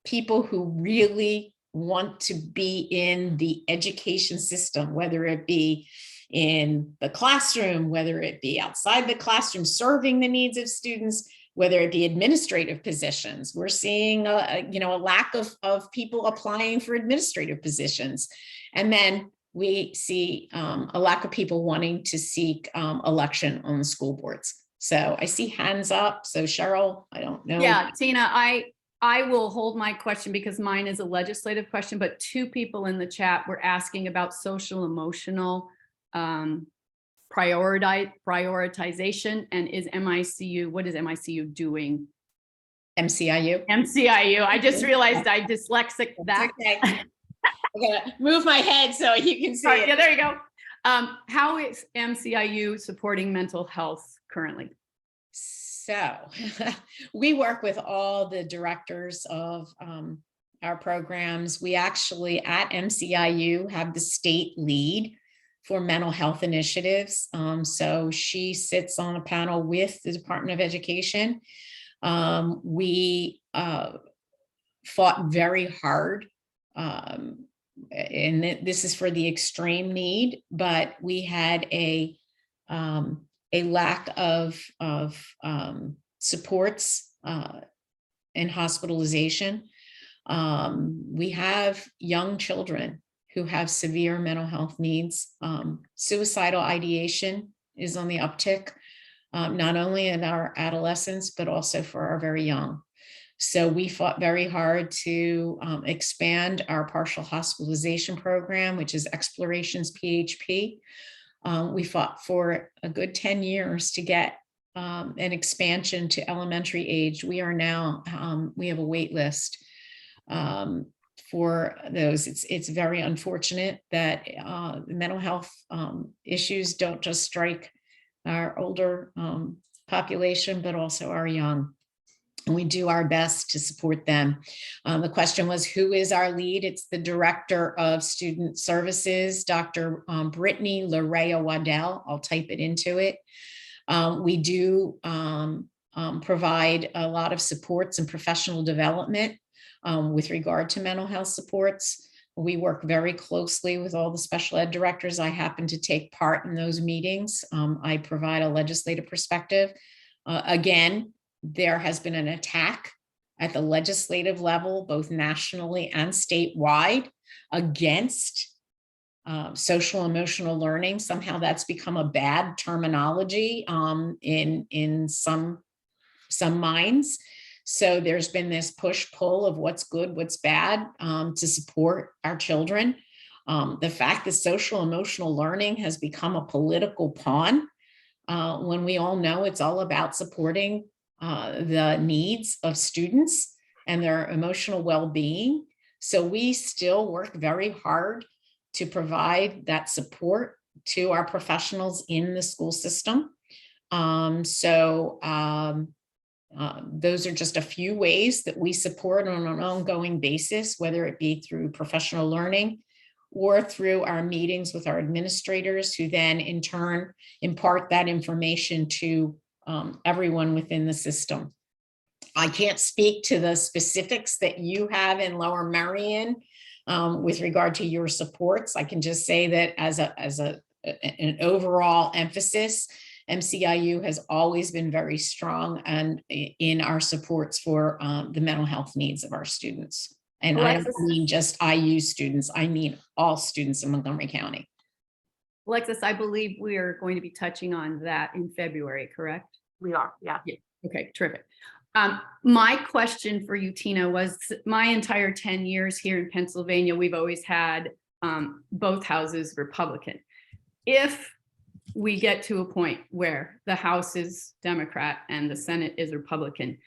people who really want to be in the education system, whether it be in the classroom, whether it be outside the classroom, serving the needs of students, whether it be administrative positions. We're seeing a lack of people applying for administrative positions. And then we see a lack of people wanting to seek election on the school boards. So I see hands up. So Cheryl, I don't know. Yeah, Tina, I will hold my question because mine is a legislative question, but two people in the chat were asking about social emotional prioritization, and what is MICU doing? MCIU. I just realized I dyslexic that. Okay. I'm gonna move my head so you can see it. Yeah, there you go. How is MCIU supporting mental health currently? So we work with all the directors of our programs. We actually at MCIU have the state lead for mental health initiatives. So she sits on a panel with the Department of Education. We fought very hard, and this is for the extreme need, but we had a lack of supports and hospitalization. We have young children who have severe mental health needs. Suicidal ideation is on the uptick, not only in our adolescents, but also for our very young. So we fought very hard to expand our partial hospitalization program, which is Explorations PHP. We fought for a good 10 years to get an expansion to elementary age. We are now, we have a wait list for those. It's very unfortunate that mental health issues don't just strike our older population, but also our young. and we do our best to support them. The question was, who is our lead? It's the Director of Student Services, Dr. Brittany Larea Waddell. I'll type it into it. We do provide a lot of supports and professional development with regard to mental health supports. We work very closely with all the special ed directors. I happen to take part in those meetings. I provide a legislative perspective. Again, there has been an attack at the legislative level, both nationally and statewide, against social emotional learning. Somehow that's become a bad terminology in some minds. So there's been this push-pull of what's good, what's bad to support our children. The fact that social emotional learning has become a political pawn, when we all know it's all about supporting the needs of students and their emotional well-being. So we still work very hard to provide that support to our professionals in the school system. Those are just a few ways that we support on an ongoing basis, whether it be through professional learning or through our meetings with our administrators, who then in turn impart that information to everyone within the system. I can't speak to the specifics that you have in Lower Merion with regard to your supports. I can just say that as an overall emphasis, MCIU has always been very strong and in our supports for the mental health needs of our students. And Alexis, I don't mean just IU students, I mean all students in Montgomery County. Alexis, I believe we are going to be touching on that in February, correct? We are, yeah. Okay, terrific. My question for you, Tina, was my entire 10 years here in Pennsylvania, we've always had both houses Republican. If we get to a point where the House is Democrat and the Senate is Republican,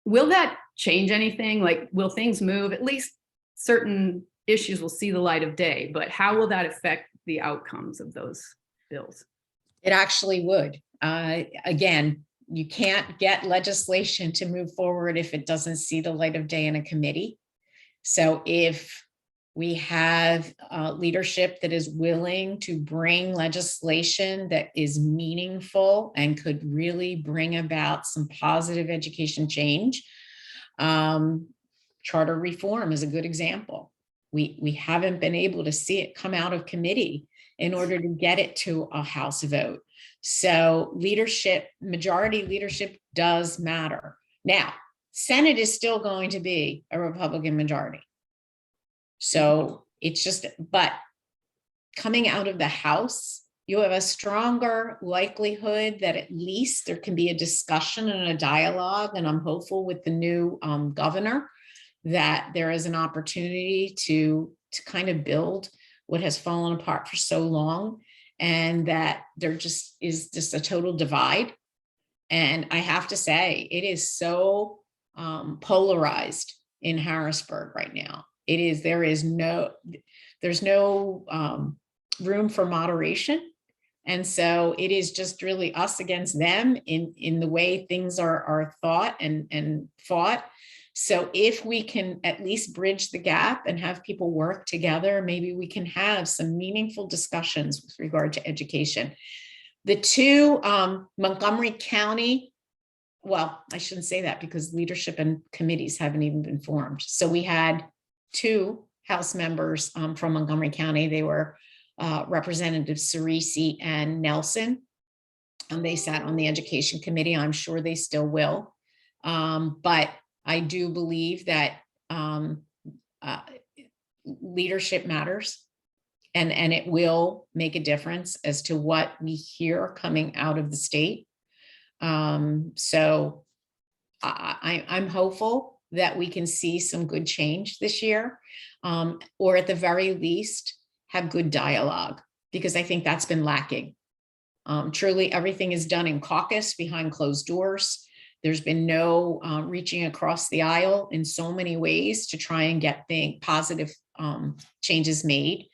will that change anything? Like, will things move? At least certain issues will see the light of day, but how will that affect the outcomes of those bills? It actually would. Again, you can't get legislation to move forward if it doesn't see the light of day in a committee. So if we have leadership that is willing to bring legislation that is meaningful and could really bring about some positive education change, charter reform is a good example. We haven't been able to see it come out of committee in order to get it to a House vote. So leadership, majority leadership does matter. Now, Senate is still going to be a Republican majority. So it's just, but coming out of the House, you have a stronger likelihood that at least there can be a discussion and a dialogue. And I'm hopeful with the new governor that there is an opportunity to kind of build what has fallen apart for so long, and that there just is just a total divide. And I have to say, it is so polarized in Harrisburg right now. It is, there's no room for moderation. And so it is just really us against them in the way things are thought and fought. So if we can at least bridge the gap and have people work together, maybe we can have some meaningful discussions with regard to education. The two Montgomery County, well, I shouldn't say that because leadership and committees haven't even been formed. So we had two House members from Montgomery County. They were Representatives Cerisi and Nelson. And they sat on the education committee. I'm sure they still will. But I do believe that leadership matters, and it will make a difference as to what we hear coming out of the state. So I'm hopeful that we can see some good change this year, or at the very least have good dialogue, because I think that's been lacking. Truly, everything is done in caucus behind closed doors. There's been no reaching across the aisle in so many ways to try and get positive changes made.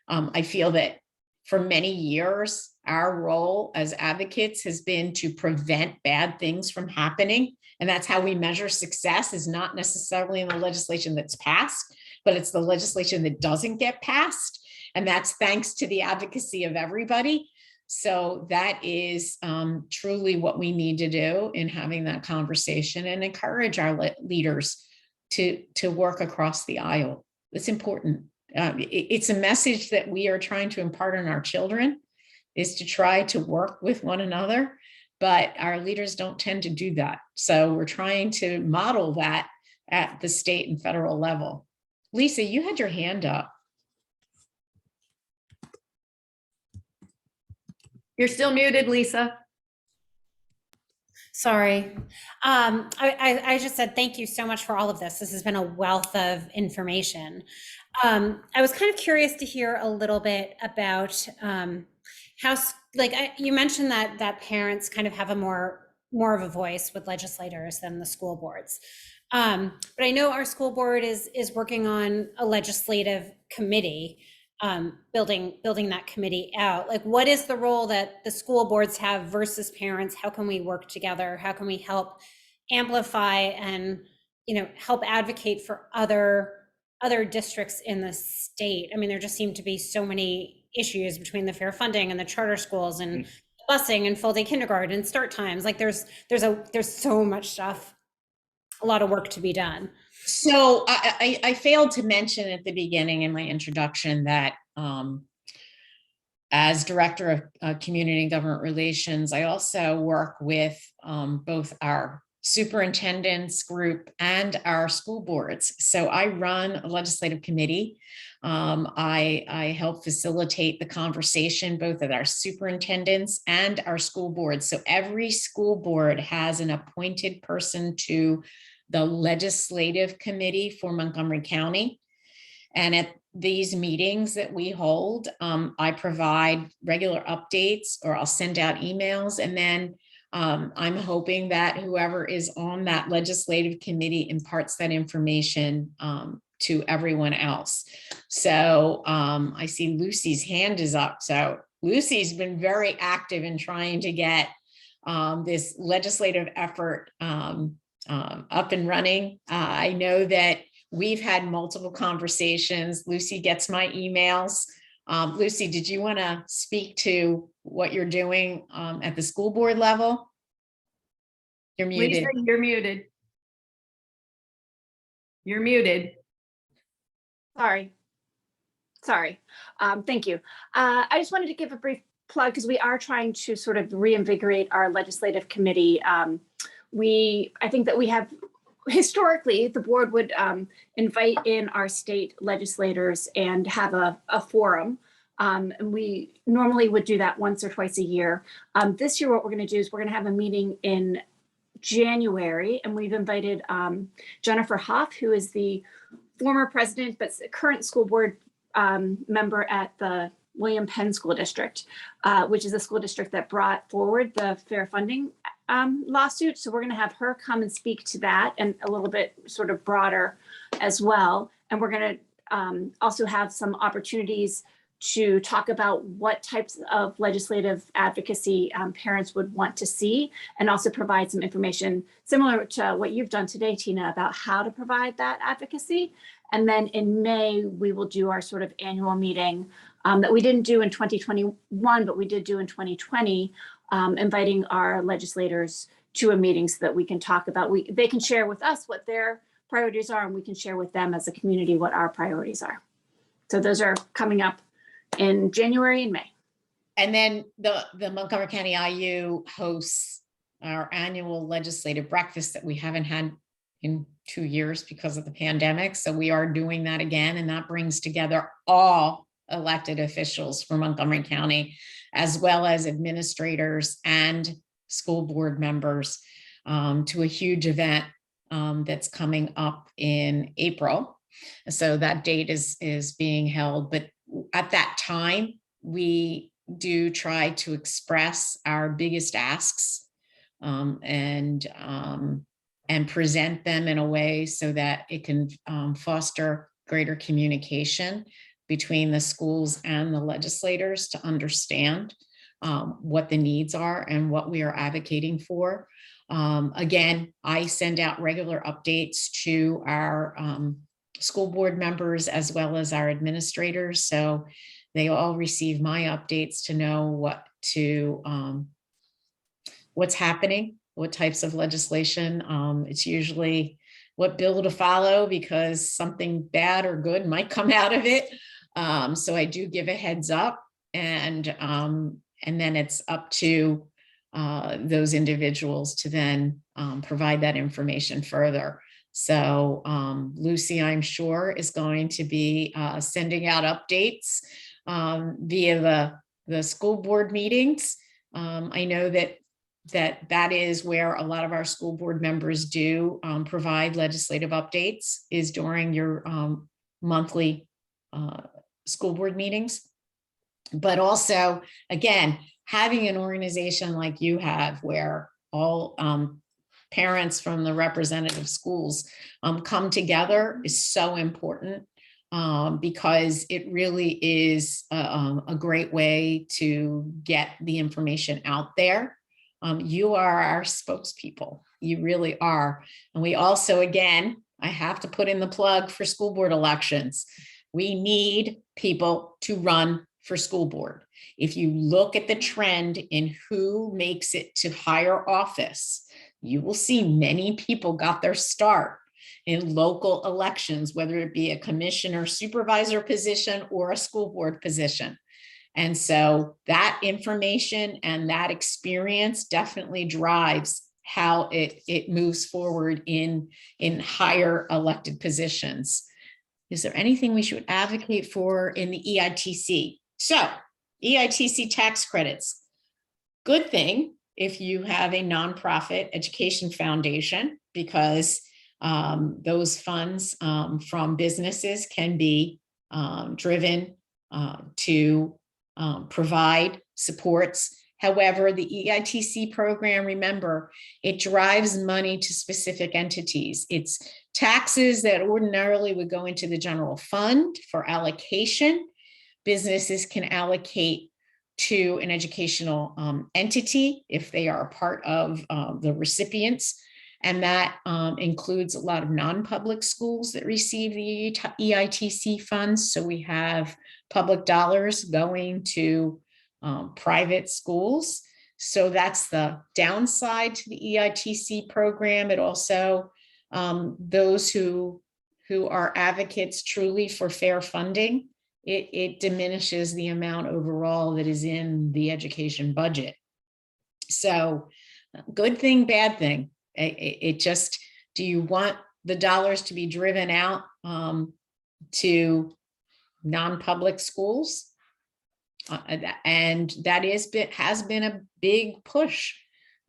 I feel that for many years, our role as advocates has been to prevent bad things from happening. And that's how we measure success, is not necessarily in the legislation that's passed, but it's the legislation that doesn't get passed. And that's thanks to the advocacy of everybody. So that is truly what we need to do in having that conversation, and encourage our leaders to work across the aisle. It's important. It's a message that we are trying to impart on our children, is to try to work with one another, but our leaders don't tend to do that. So we're trying to model that at the state and federal level. Lisa, you had your hand up. You're still muted, Lisa. Sorry. I just said thank you so much for all of this. This has been a wealth of information. I was kind of curious to hear a little bit about how, you mentioned that parents kind of have a more of a voice with legislators than the school boards. But I know our school board is working on a legislative committee, building that committee out. Like, what is the role that the school boards have versus parents? How can we work together? How can we help amplify and, help advocate for other districts in the state? I mean, there just seem to be so many issues between the fair funding and the charter schools and busing and full day kindergarten and start times. Like, there's so much stuff, a lot of work to be done. So I failed to mention at the beginning in my introduction that as Director of Community and Government Relations, I also work with both our superintendents group and our school boards. So I run a legislative committee. I help facilitate the conversation both at our superintendents and our school boards. So every school board has an appointed person to the legislative committee for Montgomery County. And at these meetings that we hold, I provide regular updates, or I'll send out emails. And then I'm hoping that whoever is on that legislative committee imparts that information to everyone else. So I see Lucy's hand is up. So Lucy's been very active in trying to get this legislative effort up and running. I know that we've had multiple conversations. Lucy gets my emails. Lucy, did you want to speak to what you're doing at the school board level? You're muted. Lisa, you're muted. You're muted. Sorry. Thank you. I just wanted to give a brief plug, because we are trying to sort of reinvigorate our legislative committee. I think that we have, historically, the board would invite in our state legislators and have a forum. And we normally would do that once or twice a year. This year, what we're going to do is we're going to have a meeting in January, and we've invited Jennifer Hoff, who is the former president but current school board member at the William Penn School District, which is a school district that brought forward the fair funding lawsuit. So we're going to have her come and speak to that, and a little bit sort of broader as well. And we're going to also have some opportunities to talk about what types of legislative advocacy parents would want to see, and also provide some information similar to what you've done today, Tina, about how to provide that advocacy. And then in May, we will do our sort of annual meeting that we didn't do in 2021, but we did do in 2020, inviting our legislators to a meeting so that we can talk about, they can share with us what their priorities are, and we can share with them as a community what our priorities are. So those are coming up in January and May. And then the Montgomery County IU hosts our annual legislative breakfast that we haven't had in 2 years because of the pandemic. So we are doing that again, and that brings together all elected officials for Montgomery County, as well as administrators and school board members, to a huge event that's coming up in April. So that date is being held, but at that time, we do try to express our biggest asks and present them in a way so that it can foster greater communication between the schools and the legislators to understand what the needs are and what we are advocating for. Again, I send out regular updates to our school board members as well as our administrators. So they all receive my updates to know what's happening, what types of legislation. It's usually what bill to follow because something bad or good might come out of it. So I do give a heads up, and then it's up to those individuals to then provide that information further. So Lucy, I'm sure, is going to be sending out updates via the school board meetings. I know that is where a lot of our school board members do provide legislative updates, is during your monthly school board meetings. But also, again, having an organization like you have, where all parents from the representative schools come together, is so important, because it really is a great way to get the information out there. You are our spokespeople. You really are. And we also, again, I have to put in the plug for school board elections. We need people to run for school board. If you look at the trend in who makes it to higher office, you will see many people got their start in local elections, whether it be a commissioner, supervisor position, or a school board position. And so that information and that experience definitely drives how it moves forward in higher elected positions. Is there anything we should advocate for in the EITC? So EITC tax credits, good thing if you have a nonprofit education foundation, because those funds from businesses can be driven to provide supports. However, the EITC program, remember, it drives money to specific entities. It's taxes that ordinarily would go into the general fund for allocation. Businesses can allocate to an educational entity if they are a part of the recipients. And that includes a lot of non-public schools that receive the EITC funds. So we have public dollars going to private schools. So that's the downside to the EITC program. It also, those who are advocates truly for fair funding, it diminishes the amount overall that is in the education budget. So good thing, bad thing. It just, do you want the dollars to be driven out to non-public schools? And that has been a big push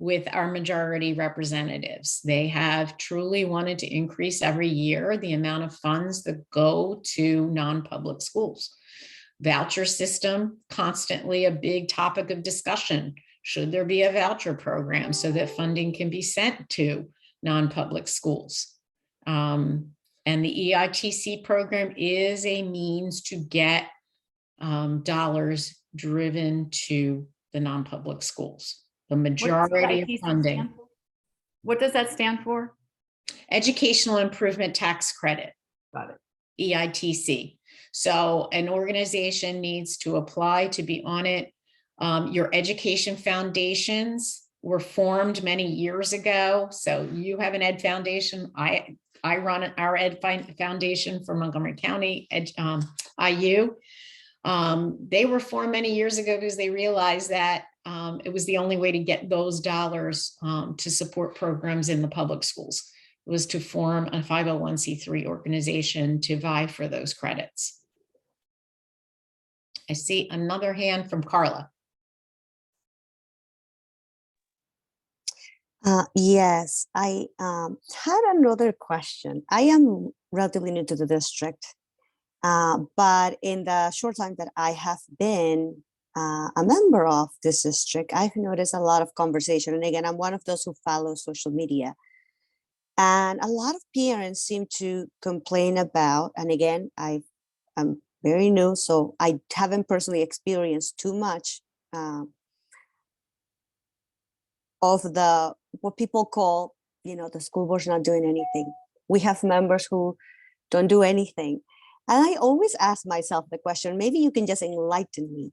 with our majority representatives. They have truly wanted to increase every year the amount of funds that go to non-public schools. Voucher system, constantly a big topic of discussion. Should there be a voucher program so that funding can be sent to non-public schools? And the EITC program is a means to get dollars driven to the non-public schools. The majority of funding. What does that stand for? Educational Improvement Tax Credit. Got it. EITC. So an organization needs to apply to be on it. Your education foundations were formed many years ago. So you have an ed foundation. I run our ed foundation for Montgomery County IU. They were formed many years ago because they realized that it was the only way to get those dollars to support programs in the public schools. It was to form a 501c3 organization to vie for those credits. I see another hand from Carla. Yes, I had another question. I am relatively new to the district, but in the short time that I have been a member of this district, I've noticed a lot of conversation. And again, I'm one of those who follow social media. And a lot of parents seem to complain about, and again, I'm very new. So I haven't personally experienced too much of what people call, the school board's not doing anything. We have members who don't do anything. And I always ask myself the question, maybe you can just enlighten me.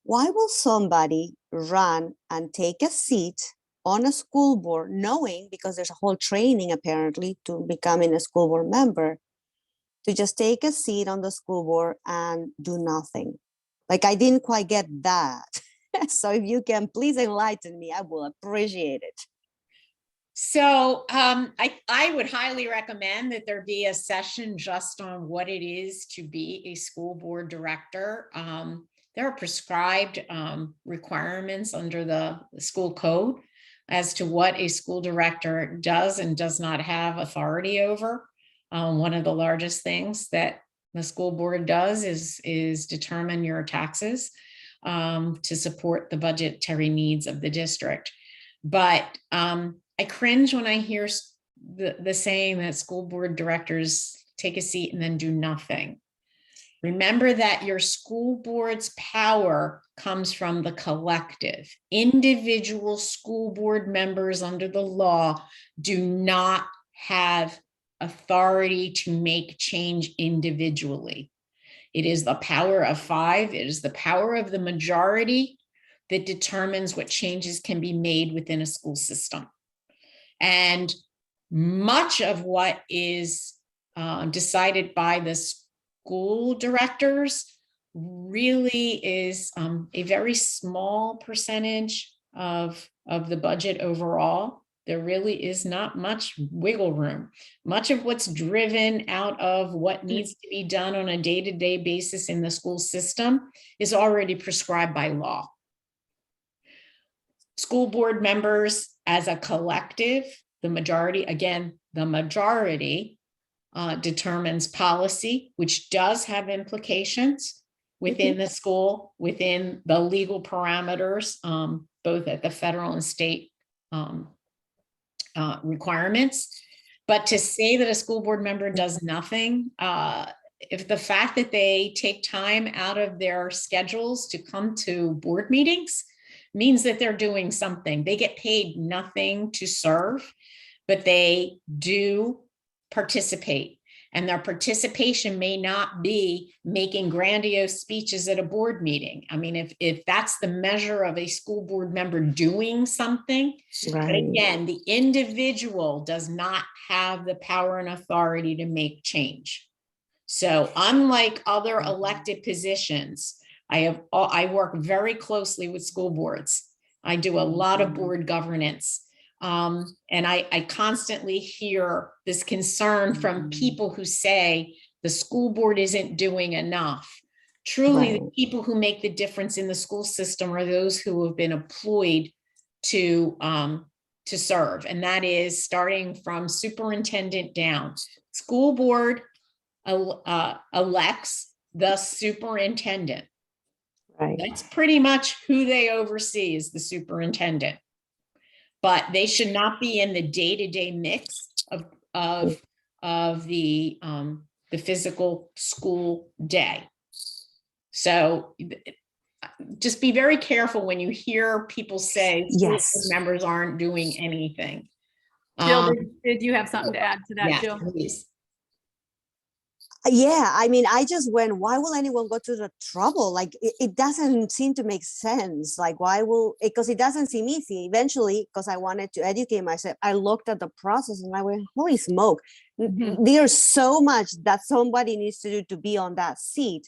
Why will somebody run and take a seat on a school board knowing, because there's a whole training apparently to becoming a school board member, to just take a seat on the school board and do nothing? Like, I didn't quite get that. So if you can please enlighten me, I will appreciate it. So I would highly recommend that there be a session just on what it is to be a school board director. There are prescribed requirements under the school code as to what a school director does and does not have authority over. One of the largest things that the school board does is determine your taxes to support the budgetary needs of the district. But I cringe when I hear the saying that school board directors take a seat and then do nothing. Remember that your school board's power comes from the collective. Individual school board members under the law do not have authority to make change individually. It is the power of 5. It is the power of the majority that determines what changes can be made within a school system. And much of what is decided by the school directors really is a very small percentage of the budget overall. There really is not much wiggle room. Much of what's driven out of what needs to be done on a day-to-day basis in the school system is already prescribed by law. School board members as a collective, the majority, again, the majority determines policy, which does have implications within the school, within the legal parameters, both at the federal and state requirements. But to say that a school board member does nothing, if the fact that they take time out of their schedules to come to board meetings means that they're doing something. They get paid nothing to serve, but they do participate. And their participation may not be making grandiose speeches at a board meeting. I mean, if that's the measure of a school board member doing something, Right. but again, the individual does not have the power and authority to make change. So unlike other elected positions, I work very closely with school boards. I do a lot of board governance. And I constantly hear this concern from people who say the school board isn't doing enough. Truly, Right. the people who make the difference in the school system are those who have been employed to serve. And that is starting from superintendent down. School board elects the superintendent. Right. That's pretty much who they oversee, is the superintendent. But they should not be in the day-to-day mix of the physical school day. So just be very careful when you hear people say Yes. members aren't doing anything. Jill, did you have something to add to that, Yes, Jill? please. Yeah, I mean, I just went, why will anyone go to the trouble? Like, it doesn't seem to make sense. Like, why will, because it doesn't seem easy. Eventually, because I wanted to educate myself, I looked at the process and I went, holy smoke, there's so much that somebody needs to do to be on that seat.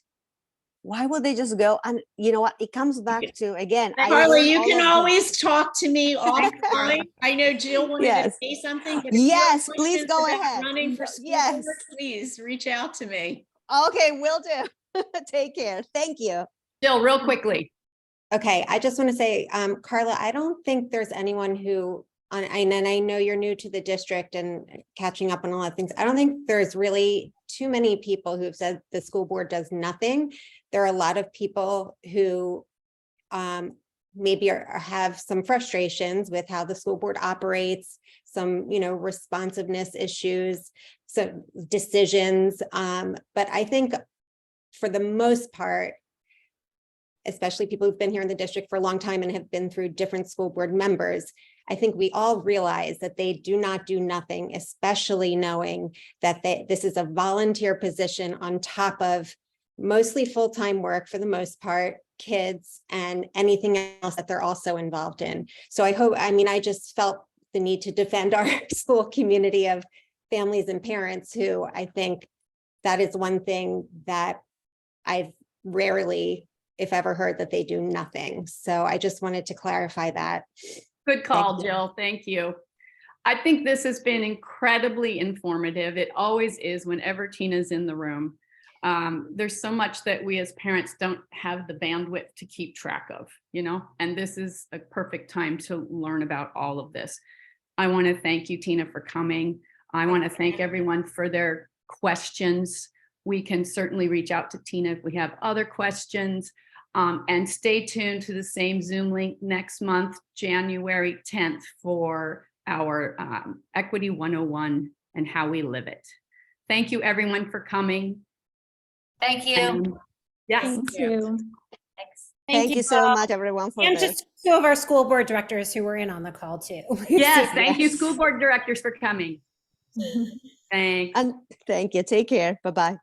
Why would they just go? And you know what? It comes back to, again, Carla, you can always talk to me offline. I know Jill wanted to say something. But if you have Yes, please questions go about ahead. running for school Yes. board, please reach out to me. Okay, will do. Take care. Thank you. Jill, real quickly. Okay, I just want to say, Carla, I don't think there's anyone who, and I know you're new to the district and catching up on a lot of things. I don't think there's really too many people who've said the school board does nothing. There are a lot of people who maybe have some frustrations with how the school board operates, some, responsiveness issues, some decisions. But I think for the most part, especially people who've been here in the district for a long time and have been through different school board members, I think we all realize that they do not do nothing, especially knowing that this is a volunteer position on top of mostly full-time work for the most part, kids, and anything else that they're also involved in. So I just felt the need to defend our school community of families and parents who I think that is one thing that I've rarely, if ever, heard that they do nothing. So I just wanted to clarify that. Good call, Thank you. Jill. Thank you. I think this has been incredibly informative. It always is whenever Tina's in the room. There's so much that we as parents don't have the bandwidth to keep track of, and this is a perfect time to learn about all of this. I want to thank you, Tina, for coming. I want to thank everyone for their questions. We can certainly reach out to Tina if we have other questions. And stay tuned to the same Zoom link next month, January 10th, for our Equity 101 and how we live it. Thank you, everyone, for coming. Thank you. And yes. Thank you. Thanks. Thank you so all. much, everyone, for And this. just two of our school board directors who were in on the call too. Yes, thank you, school board directors, for coming. Thanks. And thank you. Take care. Bye-bye.